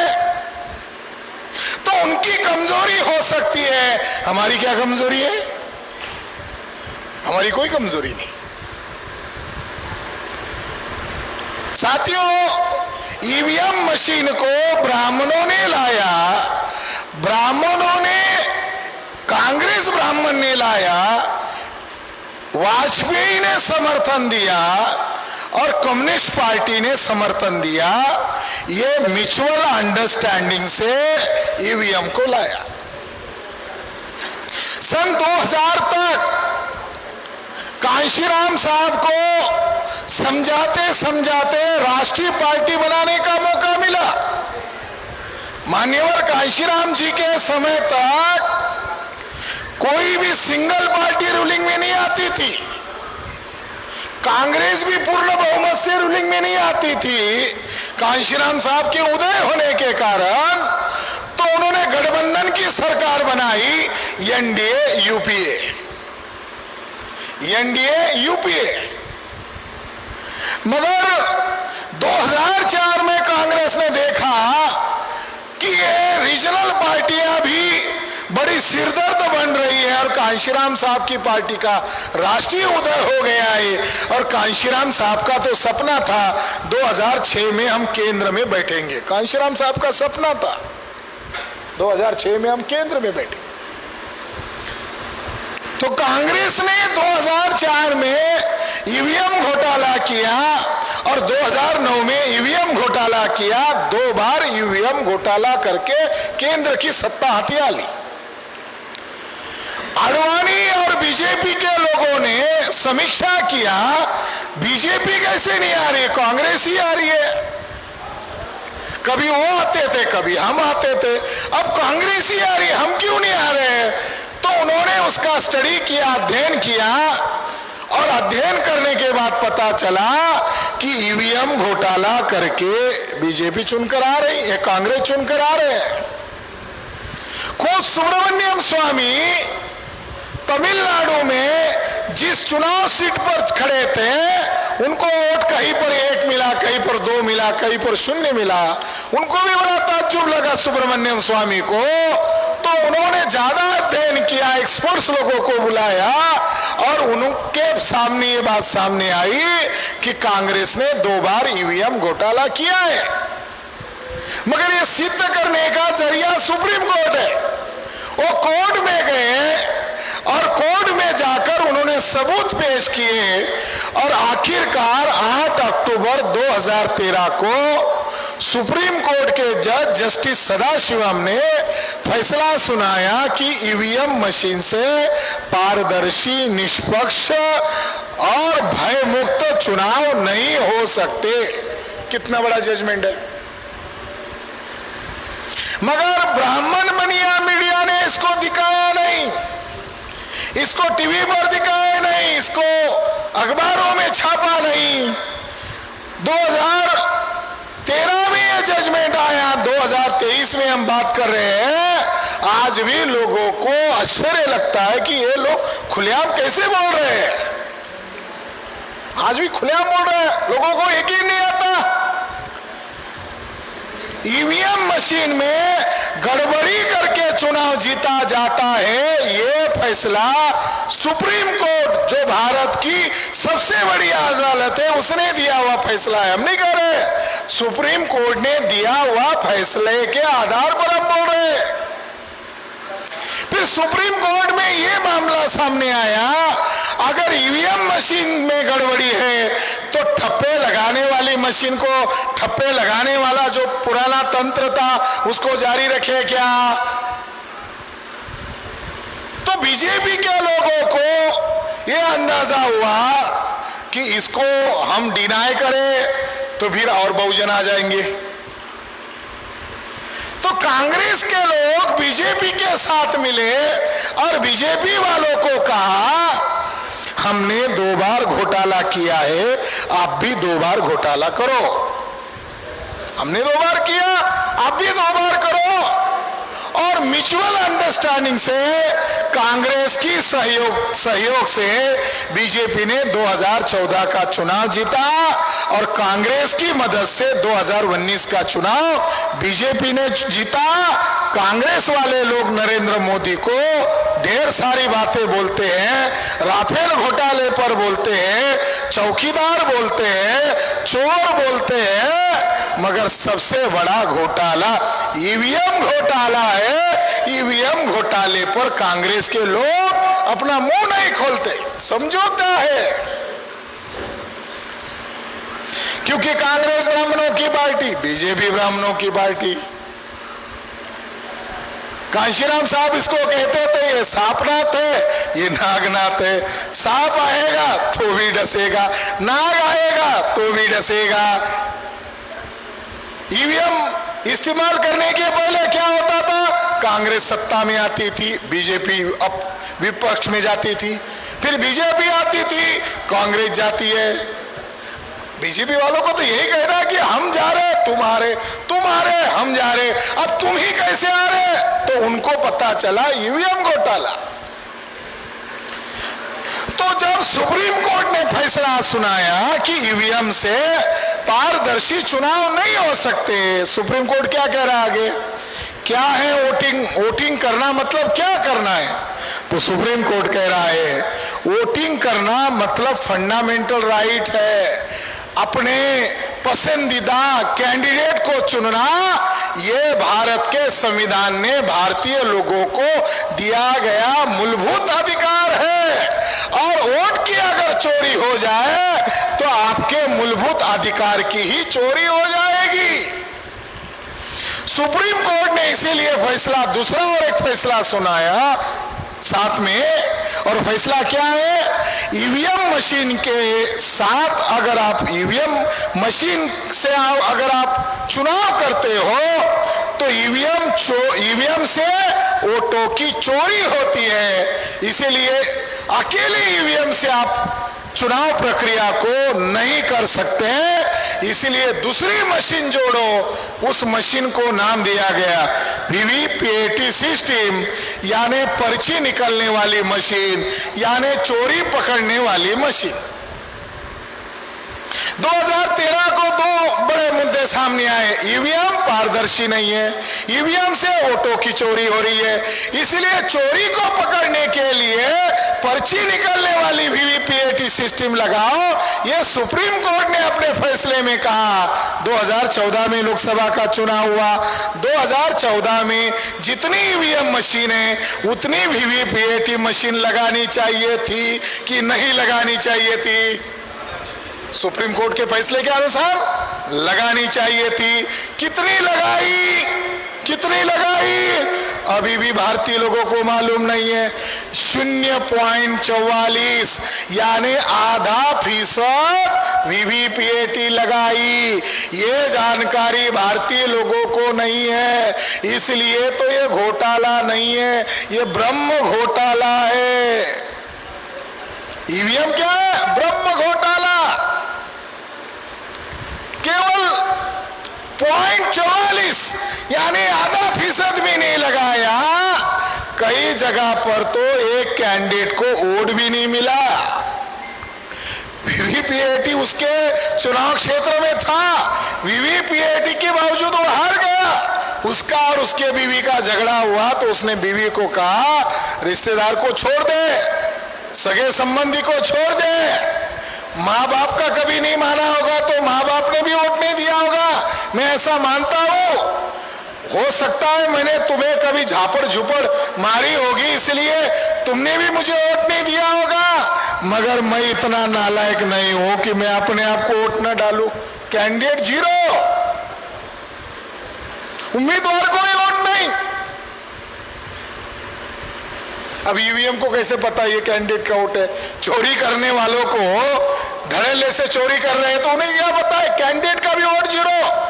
तो उनकी कमजोरी हो सकती है, हमारी क्या कमजोरी है? हमारी कोई कमजोरी नहीं। साथियों, ईवीएम मशीन को ब्राह्मणों ने लाया, ब्राह्मणों ने, कांग्रेस ब्राह्मण ने लाया, वाजपेयी ने समर्थन दिया और कम्युनिस्ट पार्टी ने समर्थन दिया। ये म्यूचुअल अंडरस्टैंडिंग से ईवीएम को लाया। सन 2000 तक कांशीराम साहब को समझाते समझाते राष्ट्रीय पार्टी बनाने का मौका मिला। मान्यवर कांशीराम जी के समय तक कोई भी सिंगल पार्टी रूलिंग में नहीं आती थी, कांग्रेस भी पूर्ण बहुमत से रूलिंग में नहीं आती थी। कांशीराम साहब के उदय होने के कारण तो उन्होंने गठबंधन की सरकार बनाई, एनडीए यूपीए। मगर 2004 में कांग्रेस ने देखा कि ये रीजनल पार्टियां भी बड़ी सिरदर्द बन रही है, और कांशीराम साहब की पार्टी का राष्ट्रीय उदय हो गया है। और कांशीराम साहब का तो सपना था 2006 में हम केंद्र में बैठेंगे। कांशीराम साहब का सपना था 2006 में हम केंद्र में बैठे। तो कांग्रेस ने 2004 में ईवीएम घोटाला किया और 2009 में ईवीएम घोटाला किया। 2 बार ईवीएम घोटाला करके केंद्र की सत्ता हथिया ली। आडवाणी और बीजेपी के लोगों ने समीक्षा किया, बीजेपी कैसे नहीं आ रही, कांग्रेस ही आ रही है। कभी वो आते थे, कभी हम आते थे, अब कांग्रेस ही आ रही है, हम क्यों नहीं आ रहे? तो उन्होंने उसका स्टडी किया, अध्ययन किया, और अध्ययन करने के बाद पता चला कि ईवीएम घोटाला करके बीजेपी चुनकर आ रही है, कांग्रेस चुनकर आ रहे हैं। खुद सुब्रमण्यम स्वामी तमिलनाडु में जिस चुनाव सीट पर खड़े थे, उनको वोट कहीं पर 1 मिला, कहीं पर 2 मिला, कहीं पर 0 मिला। उनको भी बड़ा ताज्जुब लगा सुब्रमण्यम स्वामी को, तो उन्होंने ज्यादा अध्ययन किया, एक्सपर्ट्स लोगों को बुलाया, और उनके सामने ये बात सामने आई कि कांग्रेस ने 2 बार ईवीएम घोटाला किया है। मगर ये सिद्ध करने का जरिया सुप्रीम कोर्ट है। वो कोर्ट में गए और कोर्ट में जाकर उन्होंने सबूत पेश किए, और आखिरकार 8 अक्टूबर 2013 को सुप्रीम कोर्ट के जज जस्टिस सदाशिवम ने फैसला सुनाया कि ईवीएम मशीन से पारदर्शी, निष्पक्ष और भयमुक्त चुनाव नहीं हो सकते। कितना बड़ा जजमेंट है। मगर ब्राह्मण बनिया मीडिया ने इसको दिखाया नहीं, इसको टीवी पर दिखाया नहीं, इसको अखबारों में छापा नहीं। 2013 में यह जजमेंट आया, 2023 में हम बात कर रहे हैं। आज भी लोगों को आश्चर्य लगता है कि ये लोग खुलेआम कैसे बोल रहे हैं। आज भी खुलेआम बोल रहे हैं, लोगों को यकीन नहीं आता। ईवीएम मशीन में गड़बड़ी करके चुनाव जीता जाता है, ये फैसला सुप्रीम कोर्ट, जो भारत की सबसे बड़ी अदालत है, उसने दिया हुआ फैसला है। हम नहीं कह रहे, सुप्रीम कोर्ट ने दिया हुआ फैसले के आधार पर हम बोल रहे हैं। फिर सुप्रीम कोर्ट में यह मामला सामने आया, अगर ईवीएम मशीन में गड़बड़ी है तो ठप्पे लगाने वाली मशीन को, ठप्पे लगाने वाला जो पुराना तंत्र था उसको जारी रखे क्या? तो बीजेपी के लोगों को यह अंदाजा हुआ कि इसको हम डिनाई करें तो फिर और बहुजन आ जाएंगे। तो कांग्रेस के लोग बीजेपी के साथ मिले और बीजेपी वालों को कहा, हमने 2 बार घोटाला किया है, आप भी 2 बार घोटाला करो। हमने 2 बार किया, आप भी 2 बार करो। और म्यूचुअल अंडरस्टैंडिंग से कांग्रेस की सहयोग से बीजेपी ने 2014 का चुनाव जीता, और कांग्रेस की मदद से 2019 का चुनाव बीजेपी ने जीता। कांग्रेस वाले लोग नरेंद्र मोदी को ढेर सारी बातें बोलते हैं, राफेल घोटाले पर बोलते हैं, चौकीदार बोलते हैं, चोर बोलते हैं, मगर सबसे बड़ा घोटाला ईवीएम घोटाला है। ईवीएम घोटाले पर कांग्रेस के लोग अपना मुंह नहीं खोलते, समझौता है, क्योंकि कांग्रेस ब्राह्मणों की पार्टी, बीजेपी ब्राह्मणों की पार्टी। कांशीराम साहब इसको कहते थे, ये सांपनाथ है, ये नागनाथ है। सांप आएगा तो भी डसेगा, नाग आएगा तो भी डसेगा। ईवीएम इस्तेमाल करने के पहले क्या होता था? कांग्रेस सत्ता में आती थी, बीजेपी विपक्ष में जाती थी, फिर बीजेपी आती थी, कांग्रेस जाती है। बीजेपी वालों को तो यही कहना है कि हम जा रहे, तुम आ रहे, हम जा रहे, अब तुम ही कैसे आ रहे? तो उनको पता चला ईवीएम घोटाला। तो जब सुप्रीम कोर्ट ने फैसला सुनाया कि ईवीएम से पारदर्शी चुनाव नहीं हो सकते, सुप्रीम कोर्ट क्या कह रहा है आगे? क्या है वोटिंग करना मतलब क्या करना है? तो सुप्रीम कोर्ट कह रहा है वोटिंग करना मतलब फंडामेंटल राइट है। अपने पसंदीदा कैंडिडेट को चुनना, यह भारत के संविधान ने भारतीय लोगों को दिया गया मूलभूत अधिकार है। और वोट की अगर चोरी हो जाए तो आपके मूलभूत अधिकार की ही चोरी हो जाएगी। सुप्रीम कोर्ट ने इसीलिए फैसला, दूसरा और एक फैसला सुनाया साथ में, और फैसला क्या है? ईवीएम मशीन के साथ अगर आप ईवीएम मशीन से अगर आप चुनाव करते हो तो ईवीएम से वोटों की चोरी होती है। इसीलिए अकेले ईवीएम से आप चुनाव प्रक्रिया को नहीं कर सकते हैं, इसीलिए दूसरी मशीन जोड़ो। उस मशीन को नाम दिया गया वीवीपीएटी सिस्टम, यानी पर्ची निकलने वाली मशीन, यानी चोरी पकड़ने वाली मशीन। 2013 को दो बड़े मुद्दे सामने आए। ईवीएम पारदर्शी नहीं है, ईवीएम से वोटों की चोरी हो रही है, इसलिए चोरी को पकड़ने के लिए पर्ची निकलने वाली वीवीपीएटी सिस्टम लगाओ। ये सुप्रीम कोर्ट ने अपने फैसले में कहा। 2014 में लोकसभा का चुनाव हुआ। 2014 में जितनी ईवीएम मशीन है उतनी वीवीपीएटी मशीन लगानी चाहिए थी कि नहीं लगानी चाहिए थी? सुप्रीम कोर्ट के फैसले के अनुसार लगानी चाहिए थी। कितनी लगाई? कितनी लगाई? अभी भी भारतीय लोगों को मालूम नहीं है। 0.44 यानी ½ वीवीपीएटी लगाई। ये जानकारी भारतीय लोगों को नहीं है, इसलिए तो ये घोटाला नहीं है, ये ब्रह्म घोटाला है। ईवीएम क्या है? ब्रह्म घोटाला। केवल 0.44 यानी ½ भी नहीं लगाया। कई जगह पर तो एक कैंडिडेट को वोट भी नहीं मिला। वीवीपीएटी उसके चुनाव क्षेत्र में था, वीवीपीएटी के बावजूद वो हार गया। उसका और उसके बीवी का झगड़ा हुआ तो उसने बीवी को कहा रिश्तेदार को छोड़ दे, सगे संबंधी को छोड़ दे। माँ बाप का कभी नहीं माना होगा तो माँ बाप ने भी वोट नहीं दिया होगा, मैं ऐसा मानता हूं। हो सकता है मैंने तुम्हें कभी झापड़ झुपड़ मारी होगी, इसलिए तुमने भी मुझे वोट नहीं दिया होगा, मगर मैं इतना नालायक नहीं हूं कि मैं अपने आप को वोट न डालूं। कैंडिडेट 0, उम्मीदवार कोई वोट नहीं। अब ईवीएम को कैसे पता ये कैंडिडेट का वोट है? चोरी करने वालों को धड़ल्ले से चोरी कर रहे हैं तो उन्हें क्या पता है? कैंडिडेट का भी वोट 0।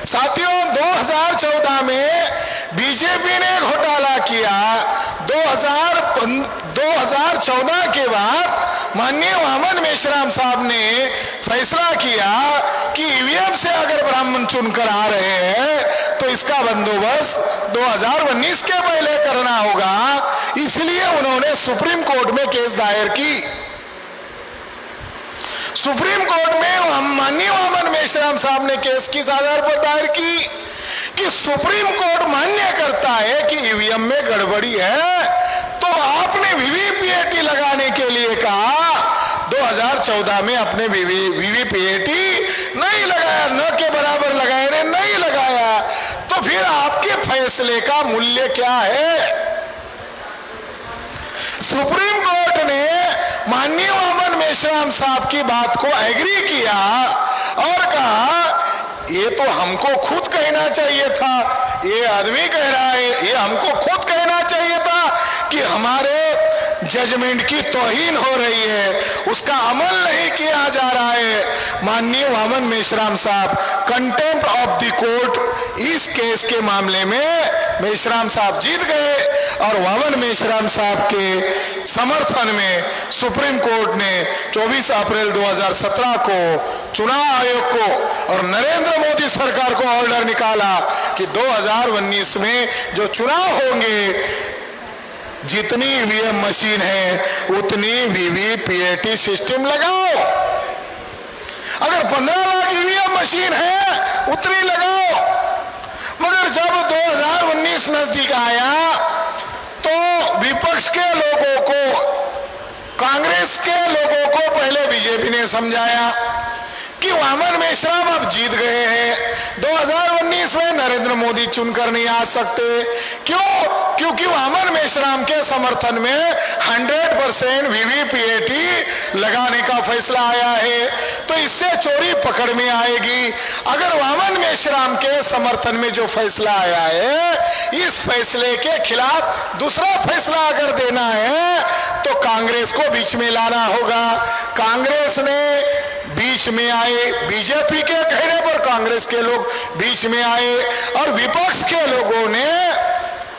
साथियों, 2014 में बीजेपी ने घोटाला किया। 2014 के बाद माननीय वामन मेश्राम साहब ने फैसला किया कि ईवीएम से अगर ब्राह्मण चुनकर आ रहे हैं तो इसका बंदोबस्त 2019 के पहले करना होगा। इसलिए उन्होंने सुप्रीम कोर्ट में केस दायर की। सुप्रीम कोर्ट में माननीय वामन मेश्राम साहब ने केस किस आधार पर दायर की कि सुप्रीम कोर्ट मान्य करता है कि ईवीएम में गड़बड़ी है, तो आपने वीवीपीएटी लगाने के लिए कहा। 2014 में अपने वीवीपीएटी नहीं लगाया, न के बराबर लगाया, ने नहीं लगाया, तो फिर आपके फैसले का मूल्य क्या है? सुप्रीम कोर्ट ने माननीय वामन मेश्राम साहब की बात को एग्री किया और कहा ये तो हमको खुद कहना चाहिए था, ये आदमी कह रहा है, ये हमको खुद कहना चाहिए था कि हमारे जजमेंट की तौहीन हो रही है, उसका अमल नहीं किया जा रहा है। माननीय वामन मेश्राम साहब कंटेम्प्ट ऑफ द कोर्ट इस केस के मामले में मेश्राम साहब जीत गए और वामन मेश्राम साहब के समर्थन में सुप्रीम कोर्ट ने 24 अप्रैल 2017 को चुनाव आयोग को और नरेंद्र मोदी सरकार को ऑर्डर निकाला कि 2019 में जो चुनाव होंगे जितनी ईवीएम मशीन है उतनी वीवीपीएटी सिस्टम लगाओ। अगर 15 लाख ईवीएम मशीन है उतनी लगाओ। मगर जब 2019 नजदीक आया तो विपक्ष के लोगों को, कांग्रेस के लोगों को पहले बीजेपी ने समझाया कि वामन मेश्राम अब जीत गए हैं, 2019 में नरेंद्र मोदी चुनकर नहीं आ सकते। क्यों? क्योंकि वामन मेश्राम के समर्थन में 100% वीवीपीएटी लगाने का फैसला आया है, तो इससे चोरी पकड़ में आएगी। अगर वामन मेश्राम के समर्थन में जो फैसला आया है, इस फैसले के खिलाफ दूसरा फैसला अगर देना है तो कांग्रेस को बीच में लाना होगा। कांग्रेस ने बीच में आए, बीजेपी के कहने पर कांग्रेस के लोग बीच में आए और विपक्ष के लोगों ने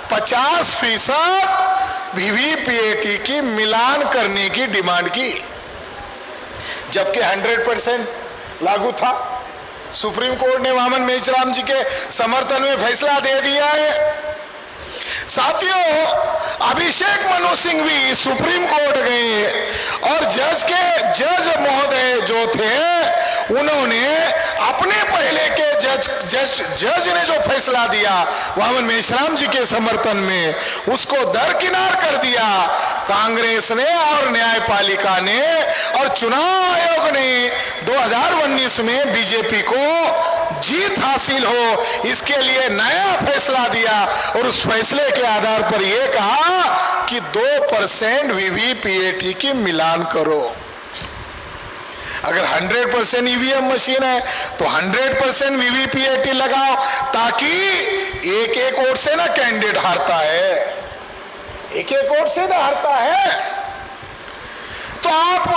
50% वीवीपीएटी की मिलान करने की डिमांड की, जबकि 100% लागू था। सुप्रीम कोर्ट ने वामन मेश्राम जी के समर्थन में फैसला दे दिया है। साथियों, अभिषेक मनु सिंह भी सुप्रीम कोर्ट गए और जज महोदय जो थे उन्होंने अपने पहले के जज ने जो फैसला दिया वामन मेश्राम जी के समर्थन में, उसको दरकिनार कर दिया कांग्रेस ने और न्यायपालिका ने, और चुनाव आयोग ने 2019 में बीजेपी को जीत हासिल हो इसके लिए नया फैसला दिया और उस फैसले के आधार पर यह कहा कि 2% वीवीपीएटी की मिलान करो। अगर 100% ईवीएम मशीन है तो 100% वीवीपीएटी लगाओ, ताकि एक एक वोट से ना कैंडिडेट हारता है, एक एक वोट से ना हारता है। तो आप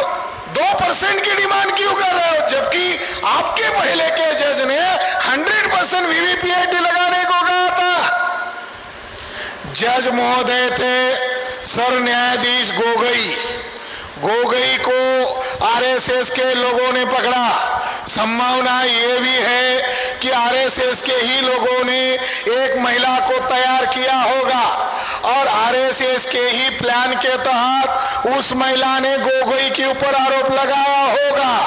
2% की डिमांड क्यों कर रहे हो, जबकि आपके पहले के जज ने 100% वीवीपीएटी लगाने को कहा था। जज महोदय थे सर न्यायाधीश गोगोई को आरएसएस के लोगों ने पकड़ा। संभावना ये भी है कि आरएसएस के ही लोगों ने एक महिला को तैयार किया होगा और आरएसएस के ही प्लान के तहत उस महिला ने गोगोई के ऊपर आरोप लगाया होगा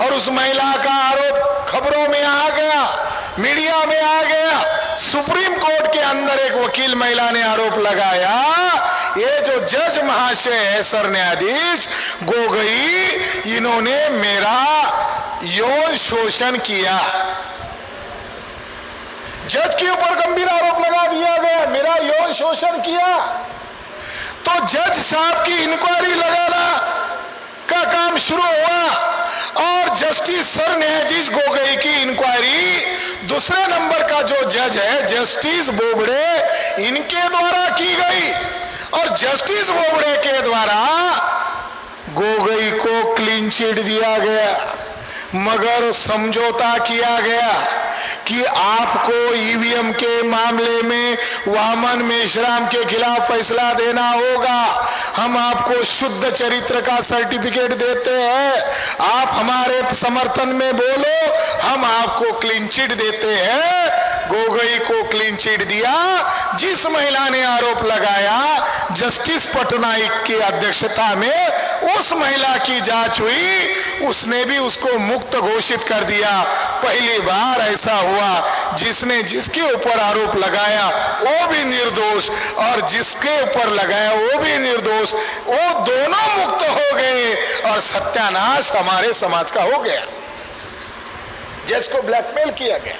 और उस महिला का आरोप खबरों में आ गया, मीडिया में आ गया। सुप्रीम कोर्ट के अंदर एक वकील महिला ने आरोप लगाया, ये जो जज महाशय है सर न्यायाधीश गोगोई, इन्होंने मेरा यौन शोषण किया। जज के ऊपर गंभीर आरोप लगा दिया गया, मेरा यौन शोषण किया। तो जज साहब की इंक्वायरी लगाना का काम शुरू हुआ और जस्टिस सर न्यायाधीश गोगोई की इंक्वायरी दूसरे नंबर का जो जज है जस्टिस बोबड़े, इनके द्वारा की गई और जस्टिस बोबड़े के द्वारा गोगोई को क्लीन चिट दिया गया, मगर समझौता किया गया कि आपको ईवीएम के मामले में वामन मेश्राम के खिलाफ फैसला देना होगा। हम आपको शुद्ध चरित्र का सर्टिफिकेट देते हैं, आप हमारे समर्थन में बोलो, हम आपको क्लीन चिट देते हैं। गोगोई को क्लीन चिट दिया। जिस महिला ने आरोप लगाया जस्टिस पटनायक की अध्यक्षता में उस महिला की जांच हुई, उसने भी उसको मुक्त घोषित कर दिया। पहली बार ऐसा हुआ जिसने जिसके ऊपर आरोप लगाया वो भी निर्दोष और जिसके ऊपर लगाया वो भी निर्दोष, वो दोनों मुक्त हो गए और सत्यानाश हमारे समाज का हो गया। जज को ब्लैकमेल किया गया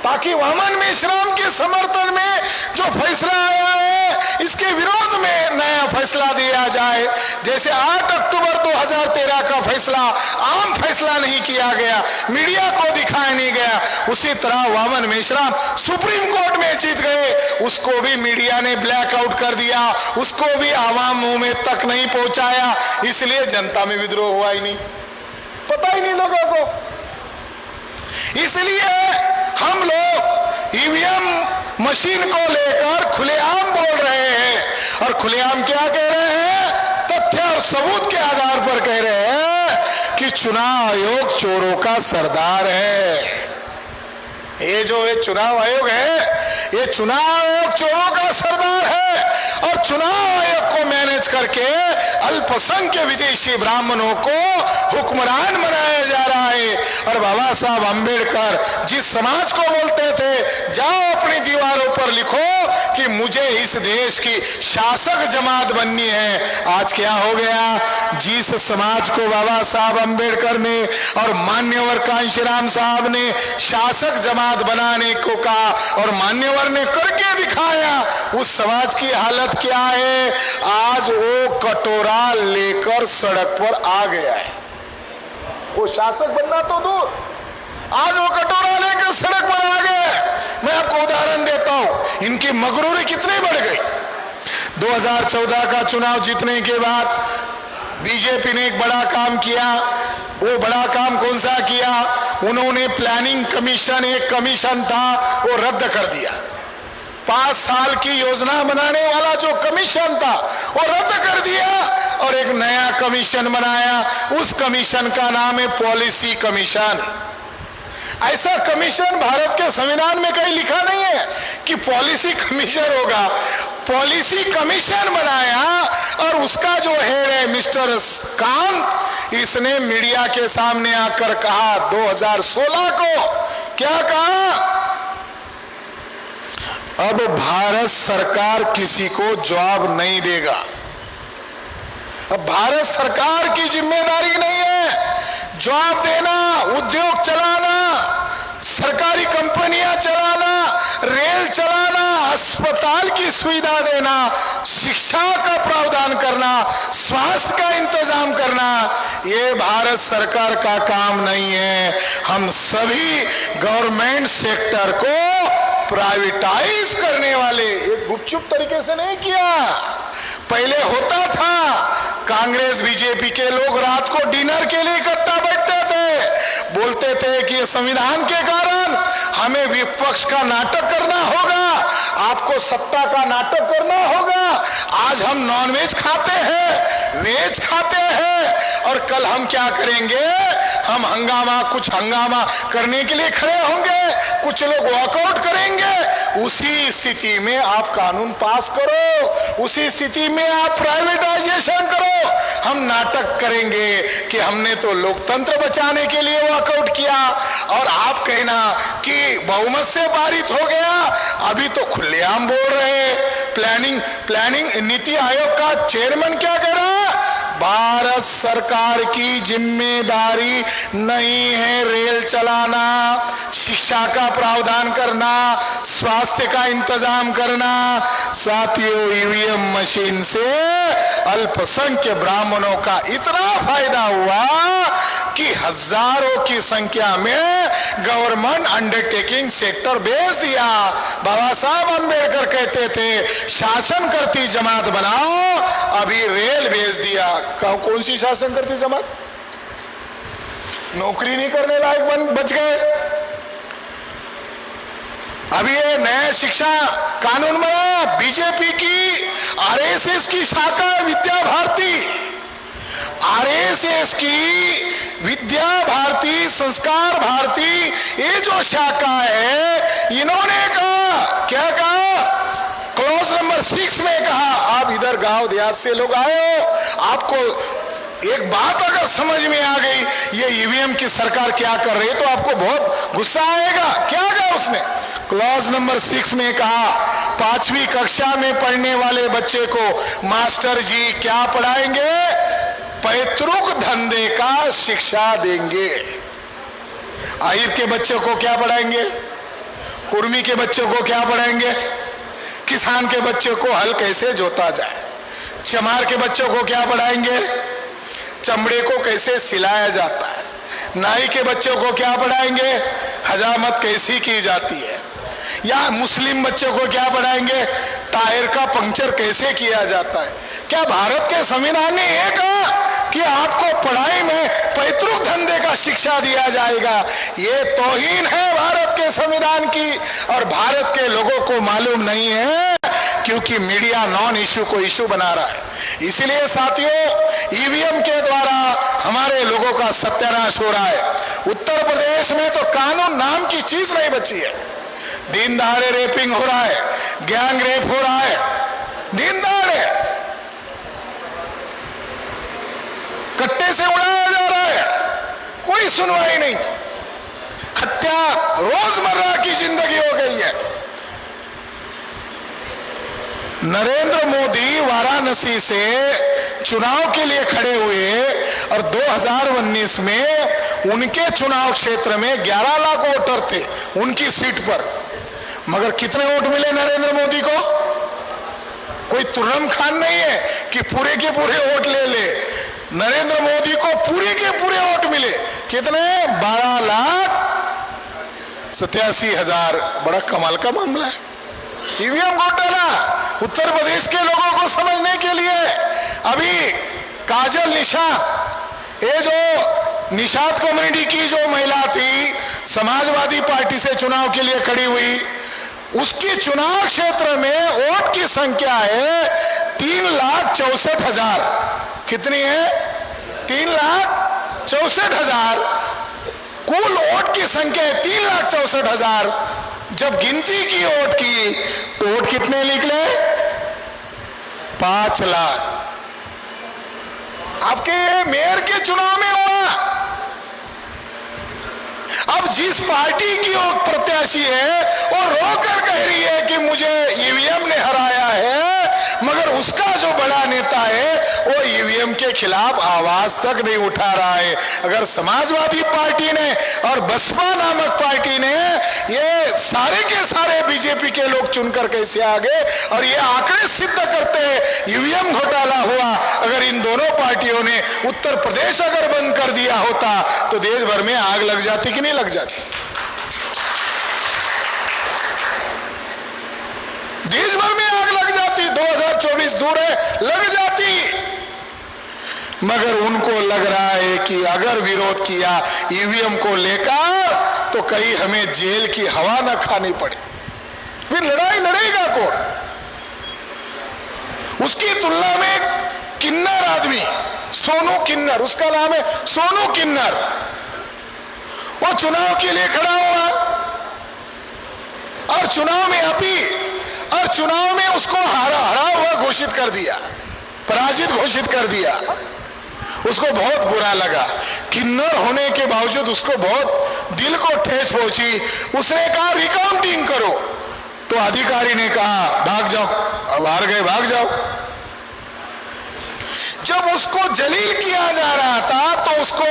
ताकि वामन मेश्राम के समर्थन में जो फैसला आया है इसके विरोध में नया फैसला दिया जाए। जैसे 8 अक्टूबर 2013 का फैसला आम फैसला नहीं किया गया, मीडिया को दिखाया नहीं गया, उसी तरह वामन मेश्राम सुप्रीम कोर्ट में जीत गए, उसको भी मीडिया ने ब्लैकआउट कर दिया, उसको भी आवाम मुंह में तक नहीं पहुंचाया, इसलिए जनता में विद्रोह हुआ ही नहीं, पता ही नहीं लोगों को। इसलिए हम लोग ईवीएम मशीन को लेकर खुलेआम बोल रहे हैं और खुलेआम क्या कह रहे हैं, तथ्य और सबूत के आधार पर कह रहे हैं कि चुनाव आयोग चोरों का सरदार है। ये जो ये चुनाव आयोग है, ये चुनाव आयोग चोरों का सरदार है और चुनाव आयोग को मैनेज करके अल्पसंख्यक विदेशी ब्राह्मणों को हुक्मरान बनाया जा रहा है। और बाबा साहब अंबेडकर जिस समाज को बोलते थे जाओ अपनी दीवारों पर लिखो कि मुझे इस देश की शासक जमात बननी है, आज क्या हो गया, जिस समाज को बाबा साहब अंबेडकर ने और मान्यवर कांशीराम साहब ने शासक जमात बनाने को कहा और मान्यवर ने करके दिखाया, उस समाज की हालत क्या है, आज वो कटोरा लेकर सड़क पर आ गया है। वो शासक बनना तो दूर, आज वो कटोरा लेकर सड़क पर आ गए। मैं आपको उदाहरण देता हूं, इनकी मगरूरी कितनी बढ़ गई। 2014 का चुनाव जीतने के बाद बीजेपी ने एक बड़ा काम किया, वो बड़ा काम कौन सा किया? उन्होंने प्लानिंग कमीशन, एक कमीशन था वो रद्द कर दिया। 5 साल की योजना बनाने वाला जो कमीशन था वो रद्द कर दिया और एक नया कमीशन बनाया। उस कमीशन का नाम है पॉलिसी कमीशन। ऐसा कमीशन भारत के संविधान में कहीं लिखा नहीं है कि पॉलिसी कमीशन होगा। पॉलिसी कमीशन बनाया और उसका जो हेड है मिस्टर कांत, इसने मीडिया के सामने आकर कहा 2016 को, क्या कहा? अब भारत सरकार किसी को जवाब नहीं देगा। अब भारत सरकार की जिम्मेदारी नहीं है जवाब देना, उद्योग चलाना, सरकारी कंपनियां चलाना, रेल चलाना, अस्पताल की सुविधा देना, शिक्षा का प्रावधान करना, स्वास्थ्य का इंतजाम करना, ये भारत सरकार का काम नहीं है। हम सभी गवर्नमेंट सेक्टर को प्राइवेटाइज करने वाले, एक गुपचुप तरीके से नहीं किया। पहले होता था, कांग्रेस बीजेपी के लोग रात को डिनर के लिए इकट्ठा बैठते थे, बोलते थे कि संविधान के कारण हमें विपक्ष का नाटक करना होगा, आपको सत्ता का नाटक करना होगा। आज हम नॉनवेज खाते हैं, वेज खाते हैं और कल हम क्या करेंगे? हम कुछ हंगामा करने के लिए खड़े होंगे, कुछ लोग वॉकआउट करेंगे। उसी स्थिति में आप कानून पास करो, उसी स्थिति में आप प्राइवेटाइजेशन करो। हम नाटक करेंगे कि हमने तो लोकतंत्र बचाने के लिए वॉकआउट किया और आप कहना कि बहुमत से पारित हो गया। अभी तो खुलेआम बोल रहे, प्लानिंग नीति आयोग का चेयरमैन क्या कह रहा है? भारत सरकार की जिम्मेदारी नहीं है रेल चलाना, शिक्षा का प्रावधान करना, स्वास्थ्य का इंतजाम करना। साथियों, ईवीएम मशीन से अल्पसंख्यक ब्राह्मणों का इतना फायदा हुआ कि हजारों की संख्या में गवर्नमेंट अंडरटेकिंग सेक्टर भेज दिया। बाबा साहब अंबेडकर कहते थे शासन करती जमात बनाओ, अभी रेल भेज दिया। कौन सी शासन करती जमात? नौकरी नहीं करने लायक बच गए। अभी ये नया शिक्षा कानून बना, बीजेपी की आरएसएस की शाखा विद्या भारती, आरएसएस की विद्या भारती, संस्कार भारती, ये जो शाखा है, इन्होंने कहा, क्या कहा? क्लॉज नंबर 6 में कहा, आप इधर गांव देहात से लोग आए हो, आपको एक बात अगर समझ में आ गई ये ईवीएम की सरकार क्या कर रही है तो आपको बहुत गुस्सा आएगा। क्या कहा उसने? क्लॉज नंबर 6 में कहा 5वीं कक्षा में पढ़ने वाले बच्चे को मास्टर जी क्या पढ़ाएंगे? पैतृक धंधे का शिक्षा देंगे। आहिर के बच्चों को क्या पढ़ाएंगे? कुर्मी के बच्चों को क्या पढ़ाएंगे? किसान के बच्चों को हल कैसे जोता जाए। चमार के बच्चों को क्या पढ़ाएंगे? चमड़े को कैसे सिलाया जाता है। नाई के बच्चों को क्या पढ़ाएंगे? हजामत कैसी की जाती है। या मुस्लिम बच्चों को क्या पढ़ाएंगे? टायर का पंक्चर कैसे किया जाता है। क्या भारत के संविधान ने यह कहा कि आपको पढ़ाई में पैतृक धंधे का शिक्षा दिया जाएगा? ये तौहीन है भारत के संविधान की और भारत के लोगों को मालूम नहीं है क्योंकि मीडिया नॉन इश्यू को इश्यू बना रहा है। इसलिए साथियों, ईवीएम के द्वारा हमारे लोगों का सत्यानाश हो रहा है। उत्तर प्रदेश में तो कानून नाम की चीज नहीं बची है। दिन दहाड़े रेपिंग हो रहा है, गैंग रेप हो रहा है, दिन दहाड़े कट्टे से उड़ाया जा रहा है, कोई सुनवाई नहीं। हत्या रोजमर्रा की जिंदगी हो गई है। नरेंद्र मोदी वाराणसी से चुनाव के लिए खड़े हुए और 2019 में उनके चुनाव क्षेत्र में 11 लाख वोटर थे उनकी सीट पर, मगर कितने वोट मिले नरेंद्र मोदी को? कोई तुर्रम खान नहीं है कि पूरे के पूरे वोट ले ले। नरेंद्र मोदी को पूरे के पूरे वोट मिले। कितने? 12,87,000। बड़ा कमाल का मामला है। ईवीएम घोटाला उत्तर प्रदेश के लोगों को समझने के लिए अभी काजल निशा, ये जो निषाद कम्युनिटी की जो महिला थी, समाजवादी पार्टी से चुनाव के लिए खड़ी हुई, उसकी चुनाव क्षेत्र में वोट की संख्या है 3,64,000। कितनी है? 3,64,000। कुल वोट की संख्या है 3,64,000। जब गिनती की वोट की तो वोट कितने निकले? 5 लाख। आपके मेयर के चुनाव में हुआ। अब जिस पार्टी की वो प्रत्याशी है वो रोकर कह रही है कि मुझे ईवीएम ने हराया है, मगर उसका जो बड़ा नेता है वो ईवीएम के खिलाफ आवाज तक नहीं उठा रहा है। अगर समाजवादी पार्टी ने और बसपा नामक पार्टी ने, ये सारे के सारे बीजेपी के लोग चुनकर कैसे आ गए, और ये आंकड़े सिद्ध करते हैं ईवीएम घोटाला हुआ। अगर इन दोनों पार्टियों ने उत्तर प्रदेश अगर बंद कर दिया होता तो देश भर में आग लग जाती कि नहीं लग जाती? देश भर में आग लग जाती। 2024 दूर है, लग जाती। मगर उनको लग रहा है कि अगर विरोध किया ईवीएम को लेकर तो कहीं हमें जेल की हवा न खानी पड़े। फिर लड़ाई लड़ेगा कौन? उसकी तुलना में किन्नर आदमी, सोनू किन्नर, उसका नाम है सोनू किन्नर, वो चुनाव के लिए खड़ा हुआ और चुनाव में और चुनाव में उसको हरा हुआ घोषित कर दिया, पराजित घोषित कर दिया। उसको बहुत बुरा लगा। किन्नर होने के बावजूद उसको बहुत दिल को ठेस पहुंची। उसने कहा रिकाउंटिंग करो, तो अधिकारी ने कहा भाग जाओ, अब हार गए, भाग जाओ। जब उसको जलील किया जा रहा था तो उसको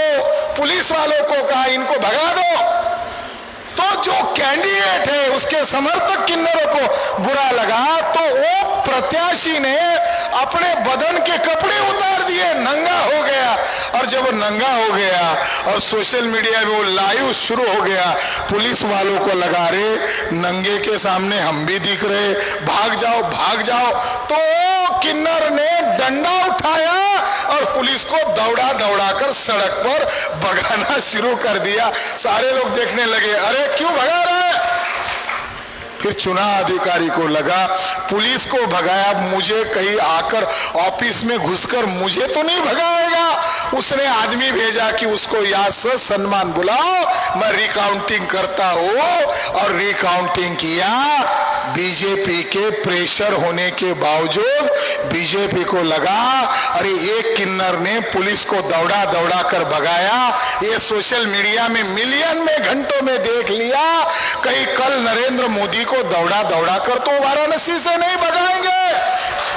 पुलिस वालों को कहा इनको भगा दो। तो जो कैंडिडेट है उसके समर्थक किन्नरों को बुरा लगा, तो वो प्रत्याशी ने अपने बदन के कपड़े उतार दिए, नंगा हो गया। और जब वो नंगा हो गया और सोशल मीडिया में वो लाइव शुरू हो गया, पुलिस वालों को लगा रहे नंगे के सामने हम भी दिख रहे, भाग जाओ भाग जाओ। तो वो किन्नर ने डंडा उठाया और पुलिस को दौड़ा दौड़ा कर सड़क पर भगाना शुरू कर दिया। सारे लोग देखने लगे, अरे क्यों भगा रहा है? फिर चुनाव अधिकारी को लगा पुलिस को भगाया, मुझे कहीं आकर ऑफिस में घुसकर मुझे तो नहीं भगाएगा। उसने आदमी भेजा कि उसको यहाँ से सम्मान बुलाओ, मैं रिकाउंटिंग करता हूं। और रिकाउंटिंग किया। बीजेपी के प्रेशर होने के बावजूद बीजेपी को लगा अरे एक किन्नर ने पुलिस को दौड़ा दौड़ा कर भगाया। ये सोशल मीडिया में मिलियन में घंटों में देख लिया। कहीं कल नरेंद्र मोदी को दौड़ा दौड़ा कर तो वाराणसी से नहीं भगाएंगे।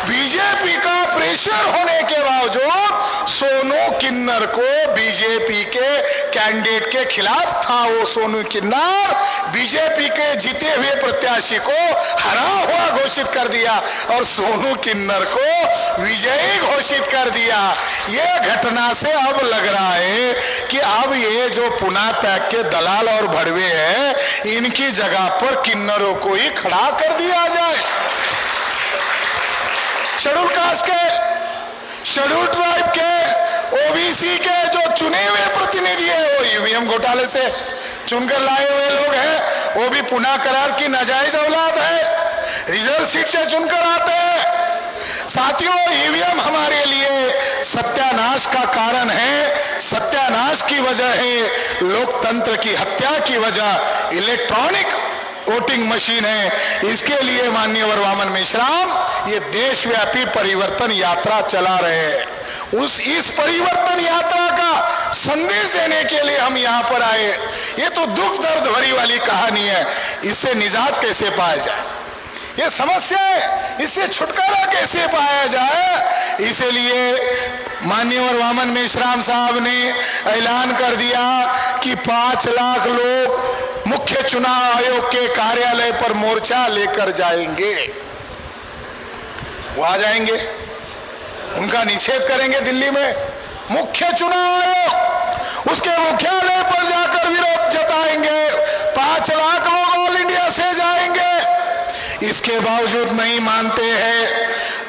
बीजेपी का प्रेशर होने के बावजूद सोनू किन्नर को बीजेपी के कैंडिडेट के खिलाफ था। वो सोनू किन्नर बीजेपी के जीते हुए प्रत्याशी को हरा हुआ घोषित कर दिया और सोनू किन्नर को विजयी घोषित कर दिया। ये घटना से अब लग रहा है कि अब ये जो पुना पैक के दलाल और भड़वे हैं, इनकी जगह पर किन्नरों को ही खड़ा कर दिया जाए। शेड्यूल कास्ट के, शेड्यूल ट्राइब के, ओबीसी के जो चुने हुए प्रतिनिधि है वो ईवीएम घोटाले से चुनकर लाए हुए लोग हैं। वो भी पुना करार की नाजायज औलाद है, रिजर्व सीट से चुनकर आते हैं। साथियों, ईवीएम हमारे लिए सत्यानाश का कारण है। सत्यानाश की वजह है लोकतंत्र की हत्या की वजह इलेक्ट्रॉनिक वोटिंग मशीन है। इसके लिए माननीय वरवामन मेश्राम ये देशव्यापी परिवर्तन यात्रा चला रहे हैं। इस परिवर्तन यात्रा का संदेश देने के लिए हम यहाँ पर आए। ये तो दुख दर्द भरी वाली कहानी है। इससे निजात कैसे पाया जाए, ये समस्या है, इससे छुटकारा कैसे पाया जाए। इसलिए माननीय वरवामन मेश्राम साहब ने ऐलान कर दिया कि 5 लाख लोग मुख्य चुनाव आयोग के कार्यालय पर मोर्चा लेकर जाएंगे। वो आ जाएंगे, उनका निषेध करेंगे दिल्ली में। मुख्य चुनाव आयोग उसके मुख्यालय पर जाकर विरोध जताएंगे। 5 लाख लोग ऑल इंडिया से जाएंगे। इसके बावजूद नहीं मानते हैं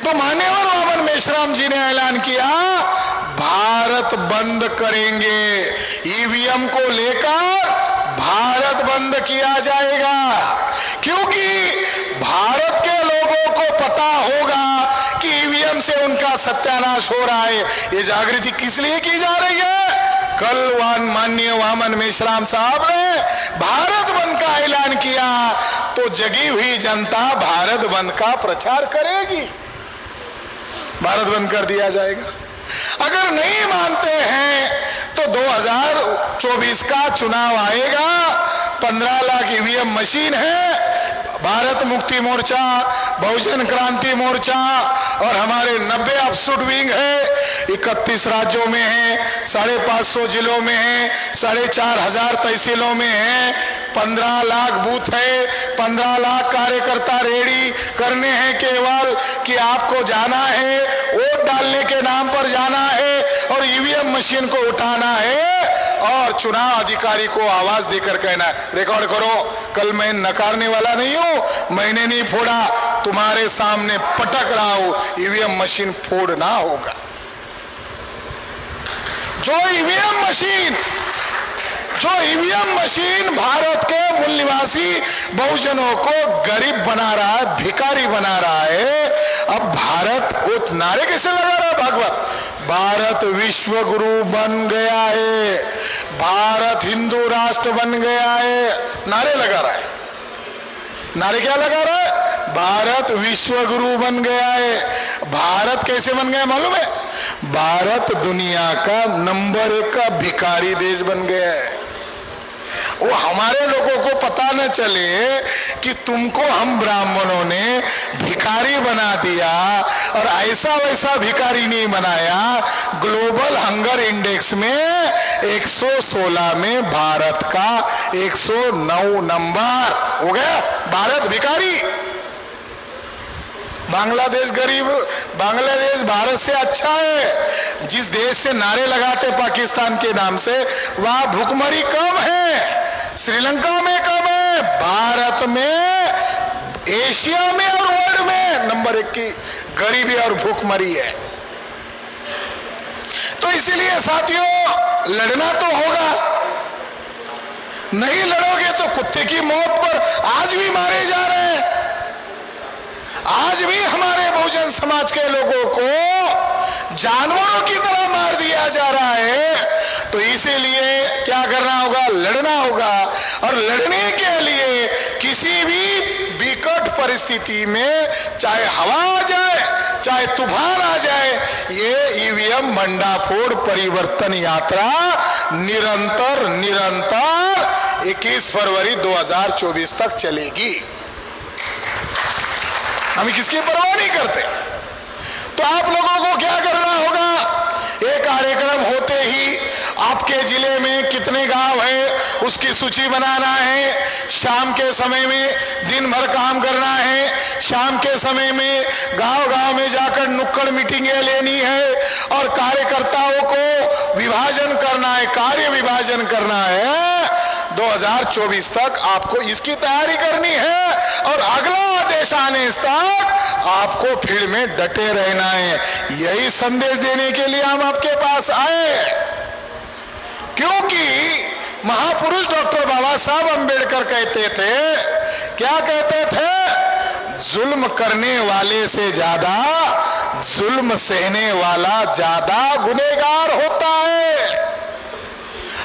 तो मान्यवर वरवामन मेश्राम जी ने ऐलान किया भारत बंद करेंगे। ईवीएम को लेकर भारत बंद किया जाएगा, क्योंकि भारत के लोगों को पता होगा कि ईवीएम से उनका सत्यानाश हो रहा है। ये जागृति किस लिए की जा रही है? कल माननीय वामन मेश्राम साहब ने भारत बंद का ऐलान किया, तो जगी हुई जनता भारत बंद का प्रचार करेगी, भारत बंद कर दिया जाएगा। अगर नहीं मानते हैं तो 2024 का चुनाव आएगा, 15 लाख ईवीएम मशीन है। भारत मुक्ति मोर्चा, बहुजन क्रांति मोर्चा और हमारे 90 अफसुट विंग है, 31 राज्यों में है, 550 जिलों में है, 4500 तहसीलों में है, 15 लाख बूथ है, 15 लाख कार्यकर्ता रेडी करने हैं केवल कि आपको जाना है, वोट डालने के नाम पर जाना है और ईवीएम मशीन को उठाना है और चुनाव अधिकारी को आवाज देकर कहना है, रिकॉर्ड करो। कल मैं नकारने वाला नहीं हूं, मैंने नहीं फोड़ा, तुम्हारे सामने पटक रहा हूं, ईवीएम मशीन फोड़ना होगा। जो ईवीएम मशीन भारत के मूल निवासी बहुजनों को गरीब बना रहा है, भिखारी बना रहा है। अब भारत वो नारे कैसे लगा रहा है भागवत? भारत विश्व गुरु बन गया है, भारत हिंदू राष्ट्र बन गया है, नारे लगा रहा है। नारे क्या लगा रहा है? भारत विश्व गुरु बन गया है। भारत कैसे बन गया मालूम है? भारत दुनिया का नंबर 1 का भिखारी देश बन गया है। वो हमारे लोगों को पता न चले कि तुमको हम ब्राह्मणों ने भिखारी बना दिया, और ऐसा वैसा भिखारी नहीं बनाया। ग्लोबल हंगर इंडेक्स में 116 में भारत का 109 नंबर हो गया। भारत भिखारी, बांग्लादेश गरीब, बांग्लादेश भारत से अच्छा है। जिस देश से नारे लगाते पाकिस्तान के नाम से, वहां भूखमरी कम है, श्रीलंका में कम है, भारत में, एशिया में और वर्ल्ड में नंबर 1 की गरीबी और भूखमरी है। तो इसीलिए साथियों, लड़ना तो होगा, नहीं लड़ोगे तो कुत्ते की मौत पर आज भी मारे जा रहे हैं। आज भी हमारे बहुजन समाज के लोगों को जानवरों की तरह मार दिया जा रहा है। तो इसीलिए क्या करना होगा? लड़ना होगा। और लड़ने के लिए किसी भी विकट परिस्थिति में, चाहे हवा आ जाए, चाहे तूफान आ जाए, ये ईवीएम भंडाफोड़ परिवर्तन यात्रा निरंतर 21 फरवरी 2024 तक चलेगी। हम किसकी परवाह नहीं करते। तो आप लोगों को क्या करना होगा? एक कार्यक्रम होते ही आपके जिले में कितने गांव है उसकी सूची बनाना है। शाम के समय में दिन भर काम करना है। शाम के समय में गांव-गांव में जाकर नुक्कड़ मीटिंगें लेनी है और कार्यकर्ताओं को विभाजन करना है, कार्य विभाजन करना है। 2024 तक आपको इसकी तैयारी करनी है और अगला आदेश आने तक आपको फील्ड में डटे रहना है। यही संदेश देने के लिए हम आपके पास आए, क्योंकि महापुरुष डॉक्टर बाबा साहब अंबेडकर कहते थे, क्या कहते थे? जुल्म करने वाले से ज्यादा जुल्म सहने वाला ज्यादा गुनहगार होता है।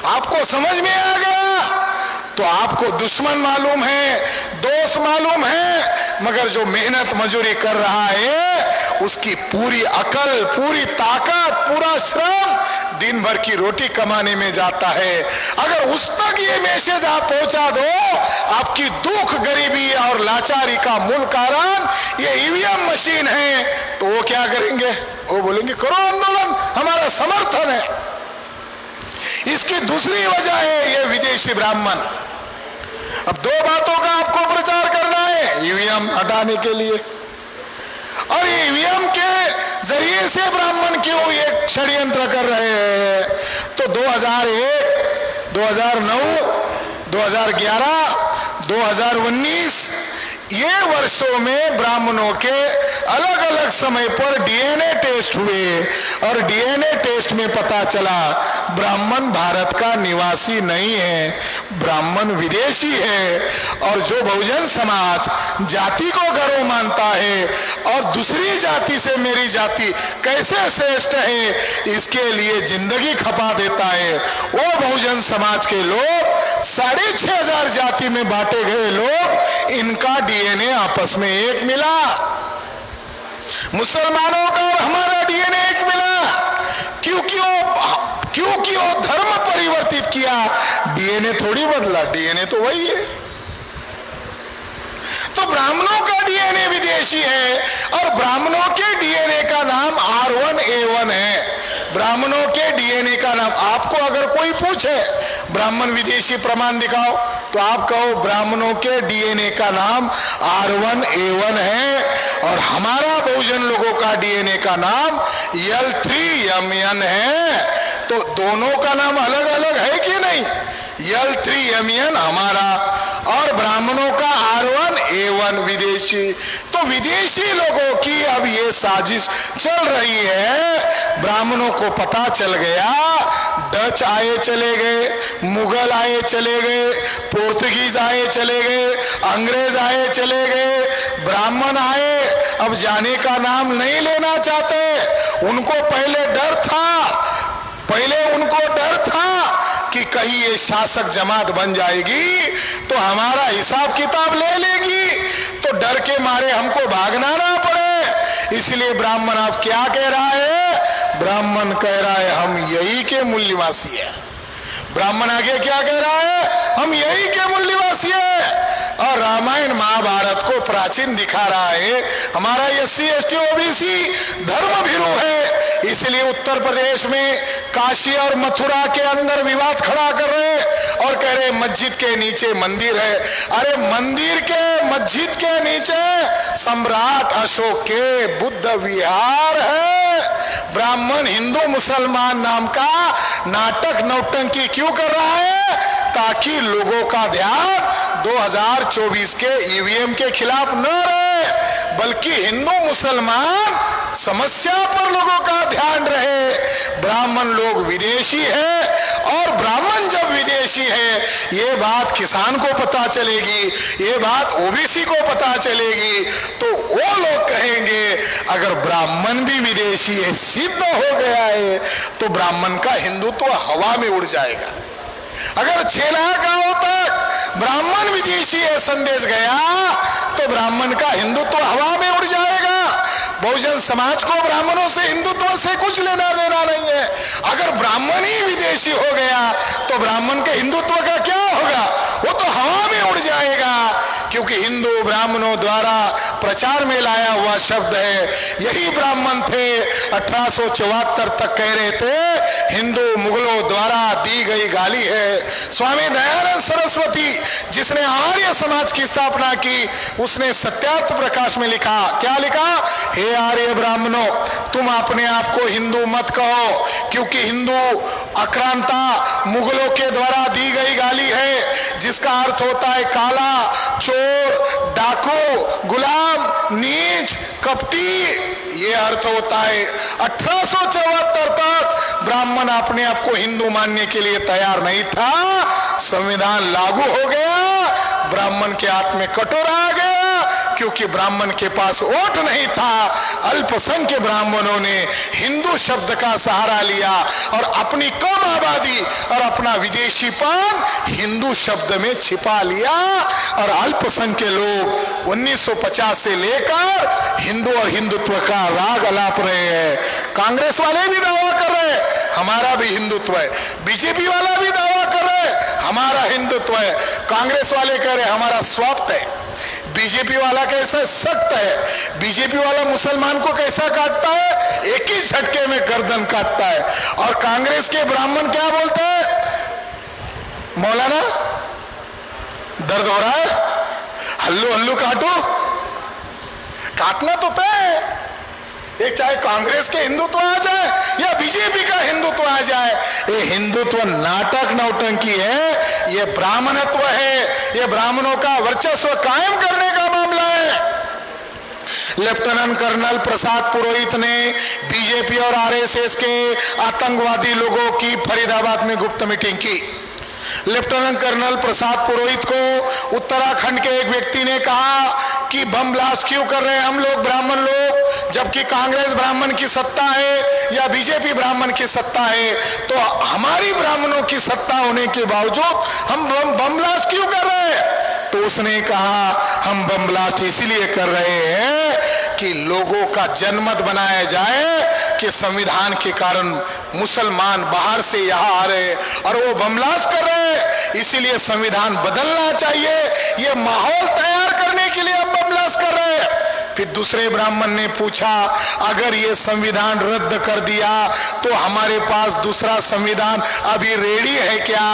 आपको समझ में आ गया? तो आपको दुश्मन मालूम है, दोस्त मालूम है, मगर जो मेहनत मजूरी कर रहा है उसकी पूरी अकल, पूरी ताकत, पूरा श्रम दिन भर की रोटी कमाने में जाता है। अगर उस तक ये मैसेज आप पहुंचा दो, आपकी दुख, गरीबी और लाचारी का मूल कारण ये ईवीएम मशीन है, तो वो क्या करेंगे? वो बोलेंगे करो आंदोलन, हमारा समर्थन है। इसकी दूसरी वजह है ये विदेशी ब्राह्मण। अब 2 बातों का आपको प्रचार करना है ईवीएम हटाने के लिए, और ईवीएम के जरिए से ब्राह्मण क्यों ये षड्यंत्र कर रहे हैं। तो 2001, 2009, 2011, 2019 ये वर्षों में ब्राह्मणों के अलग अलग समय पर डीएनए टेस्ट हुए और डीएनए टेस्ट में पता चला ब्राह्मण भारत का निवासी नहीं है, ब्राह्मण विदेशी है। और जो बहुजन समाज जाति को गर्व मानता है और दूसरी जाति से मेरी जाति कैसे श्रेष्ठ है इसके लिए जिंदगी खपा देता है, वो बहुजन समाज के लोग 6,500 जाति में बांटे गए लोग, इनका डीएनए आपस में एक मिला। मुसलमानों का और हमारा डीएनए एक मिला। क्योंकि वो धर्म परिवर्तित किया, डीएनए थोड़ी बदला, डीएनए तो वही है। तो ब्राह्मणों का डीएनए विदेशी है और ब्राह्मणों के डीएनए का नाम R1A1 है। ब्राह्मणों के डीएनए का नाम, आपको अगर कोई पूछे ब्राह्मण विदेशी प्रमाण दिखाओ तो आप कहो ब्राह्मणों के डीएनए का नाम R1A1 है और हमारा बहुजन लोगों का डीएनए का नाम L3MN है। तो दोनों का नाम अलग अलग है कि नहीं? L3MN हमारा और ब्राह्मणों का R1A1 विदेशी। तो विदेशी लोगों की अब ये साजिश चल रही है। ब्राह्मणों को पता चल गया, डच आए चले गए, मुगल आए चले गए, पोर्तुगीज आए चले गए, अंग्रेज आए चले गए, ब्राह्मण आए अब जाने का नाम नहीं लेना चाहते। उनको पहले डर था कि कहीं ये शासक जमात बन जाएगी तो हमारा हिसाब किताब ले लेगी, तो डर के मारे हमको भागना ना पड़े। इसलिए ब्राह्मण अब क्या कह रहा है? ब्राह्मण कह रहा है हम यही के मूल निवासी है। ब्राह्मण आगे क्या कह रहा है? हम यही के मूल निवासी है। और रामायण महाभारत को प्राचीन दिखा रहा है। हमारा SC ST OBC धर्म भीरू है, इसलिए उत्तर प्रदेश में काशी और मथुरा के अंदर विवाद खड़ा कर रहे और कह रहे मस्जिद के नीचे मंदिर है। अरे मस्जिद के नीचे सम्राट अशोक के बुद्ध विहार है। ब्राह्मण हिंदू मुसलमान नाम का नाटक नौटंकी क्यों कर रहा है? ताकि लोगों का ध्यान 2024 के EVM के खिलाफ न रहे, बल्कि हिंदू मुसलमान समस्या पर लोगों का ध्यान रहे। ब्राह्मण लोग विदेशी है और ब्राह्मण जब विदेशी है, ये बात किसान को पता चलेगी, ये बात OBC को पता चलेगी, तो वो लोग कहेंगे अगर ब्राह्मण भी विदेशी है, सिद्ध हो गया है, तो ब्राह्मण का हिंदुत्व हवा में उड़ जाएगा। अगर 6 लाख गांवों तक ब्राह्मण विदेशी है संदेश गया तो ब्राह्मण का हिंदुत्व हवा में उड़ जाएगा। बहुजन समाज को ब्राह्मणों से हिंदुत्व से कुछ लेना देना नहीं है। अगर ब्राह्मण ही विदेशी हो गया तो ब्राह्मण के हिंदुत्व का क्या होगा? वो तो हवा में उड़ जाएगा, क्योंकि हिंदू ब्राह्मणों द्वारा प्रचार में लाया हुआ शब्द है। यही ब्राह्मण थे 1874 तक कह रहे थे हिंदू मुगलों द्वारा दी गई गाली है। स्वामी दयानंद सरस्वती जिसने आर्य समाज की स्थापना की, उसने सत्यार्थ प्रकाश में लिखा, क्या लिखा? हे आर्य ब्राह्मणों, तुम अपने आप को हिंदू मत कहो, क्योंकि हिंदू आक्रांता मुगलों के द्वारा दी गई गाली है, जिसका अर्थ होता है काला, चोर, डाकू, गुलाम, नीच, कपटी, ये अर्थ होता है। 1874 तक ब्राह्मण अपने आप को हिंदू मानने के लिए तैयार नहीं था। संविधान लागू हो गया, ब्राह्मण के हाथ में कटोरा आ गया, क्योंकि ब्राह्मण के पास वोट नहीं था। अल्पसंख्य ब्राह्मणों ने हिंदू शब्द का सहारा लिया और अपनी कम आबादी और अपना विदेशीपन हिंदू शब्द में छिपा लिया, और अल्पसंख्य लोग 1950 से लेकर हिंदू और हिंदुत्व का राग अलाप रहे हैं। कांग्रेस वाले भी दावा कर रहे हैं हमारा भी हिंदुत्व है, बीजेपी वाला भी दावा कर रहे हैं हमारा हिंदुत्व है, कांग्रेस वाले कह रहे हमारा स्वार्थ है, बीजेपी वाला कैसा सख्त है, बीजेपी वाला मुसलमान को कैसा काटता है, एक ही झटके में गर्दन काटता है। और कांग्रेस के ब्राह्मण क्या बोलते हैं? मौलाना दर्द हो रहा है, हल्लू हल्लू काटो, काटना तो तय। एक चाहे कांग्रेस के हिंदुत्व आ जाए या बीजेपी का हिंदुत्व आ जाए, ये हिंदुत्व नाटक नौटंकी है, ये ब्राह्मणत्व है, ये ब्राह्मणों का वर्चस्व कायम करने का मामला है। लेफ्टिनेंट कर्नल प्रसाद पुरोहित ने बीजेपी और आरएसएस के आतंकवादी लोगों की फरीदाबाद में गुप्त मीटिंग की। लेफ्टिनेंट कर्नल प्रसाद पुरोहित को उत्तराखंड के एक व्यक्ति ने कहा कि बम ब्लास्ट क्यों कर रहे हैं हम लोग ब्राह्मण लोग, जबकि कांग्रेस ब्राह्मण की सत्ता है या बीजेपी ब्राह्मण की सत्ता है, तो हमारी ब्राह्मणों की सत्ता होने के बावजूद हम बम ब्लास्ट क्यों कर रहे हैं? तो उसने कहा हम बम ब्लास्ट इसीलिए कर रहे हैं कि लोगों का जनमत बनाया जाए कि संविधान के कारण मुसलमान बाहर से यहाँ आ रहे और वो बम ब्लास्ट कर रहे हैं, इसीलिए संविधान बदलना चाहिए, ये माहौल तैयार करने के लिए हम बम ब्लास्ट कर रहे हैं। फिर दूसरे ब्राह्मण ने पूछा अगर ये संविधान रद्द कर दिया तो हमारे पास दूसरा संविधान अभी रेडी है क्या,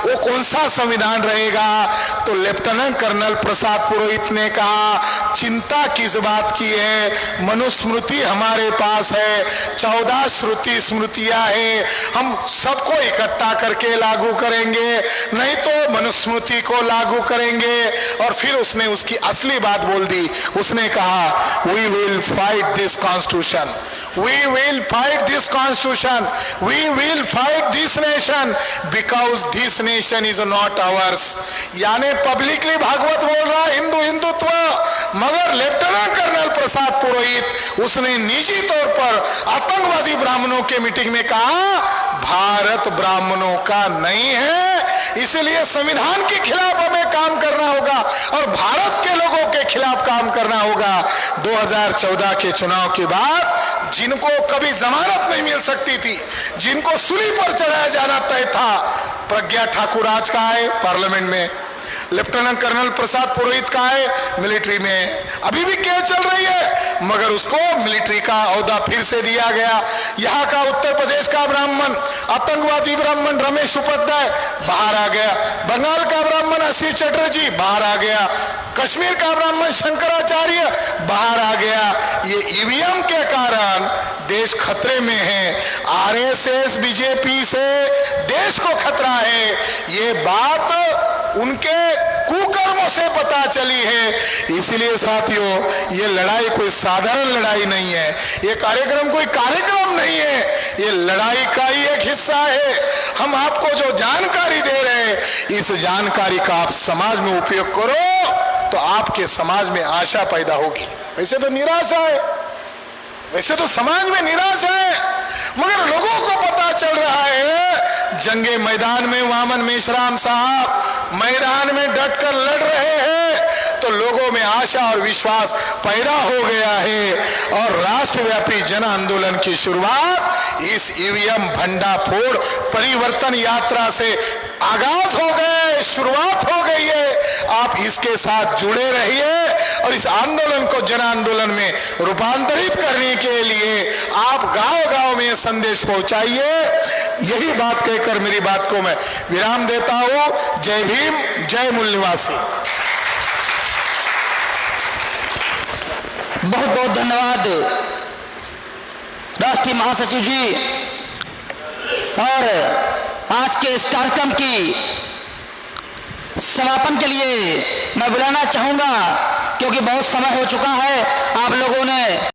वो कौन सा संविधान रहेगा? तो लेफ्टिनेंट कर्नल प्रसाद पुरोहित ने कहा चिंता किस बात की है, मनुस्मृति हमारे पास है, 14 श्रुति स्मृतियां है, हम सबको इकट्ठा करके लागू करेंगे, नहीं तो मनुस्मृति को लागू करेंगे। और फिर उसने उसकी असली बात बोल दी, उसने कहा we will fight this constitution, we will fight this constitution, we will fight this nation because this nation is not ours। यानी पब्लिकली भागवत बोल रहा हिंदुत्व, मगर लेफ्टिनेंट कर्नल प्रसाद पुरोहित उसने निजी तौर पर आतंकवादी ब्राह्मणों के मीटिंग में कहा भारत ब्राह्मणों का नहीं है, इसलिए संविधान के खिलाफ हमें काम करना होगा और भारत के लोगों के खिलाफ काम करना होगा। 2014 के चुनाव के बाद जिनको कभी जमानत नहीं मिल सकती थी, जिनको सूली पर चढ़ाया जाना तय था, प्रज्ञा ठाकुर आज का है पार्लियामेंट में, लेफ्टिनेंट कर्नल प्रसाद पुरोहित का है मिलिट्री में, अभी भी केस चल रही है, मगर उसको मिलिट्री का ओहदा फिर से दिया गया। यहाँ का उत्तर प्रदेश का ब्राह्मण आतंकवादी ब्राह्मण रमेश उपाध्याय बाहर आ गया, बंगाल का ब्राह्मण आशीष चटर्जी बाहर आ गया, कश्मीर का ब्राह्मण शंकराचार्य बाहर आ गया। ये ईवीएम के कारण देश खतरे में है, आरएसएस बीजेपी से देश को खतरा है, ये बात उनके कुकर्मों से पता चली है। इसलिए साथियों ये लड़ाई कोई साधारण लड़ाई नहीं है, ये कार्यक्रम कोई कार्यक्रम नहीं है, ये लड़ाई का ही एक हिस्सा है। हम आपको जो जानकारी दे रहे हैं इस जानकारी का आप समाज में उपयोग करो तो आपके समाज में आशा पैदा होगी। वैसे तो निराशा है, वैसे तो समाज में निराशा है, मगर लोगों को पता चल रहा है जंगे मैदान में वामन मेश्राम साहब मैदान में डटकर लड़ रहे हैं तो लोगों में आशा और विश्वास पैदा हो गया है और राष्ट्रव्यापी जन आंदोलन की शुरुआत इस ईवीएम भंडाफोड़ परिवर्तन यात्रा से आगाज हो गए, शुरुआत हो गई है। आप इसके साथ जुड़े रहिए और इस आंदोलन को जन आंदोलन में रूपांतरित करने के लिए आप गांव-गांव में संदेश पहुंचाइए। यही बात कहकर मेरी बात को मैं विराम देता हूं। जय भीम, जय मूल निवासी। बहुत बहुत धन्यवाद राष्ट्रीय महासचिव जी। और आज के इस कार्यक्रम की समापन के लिए मैं बुलाना चाहूंगा, क्योंकि बहुत समय हो चुका है, आप लोगों ने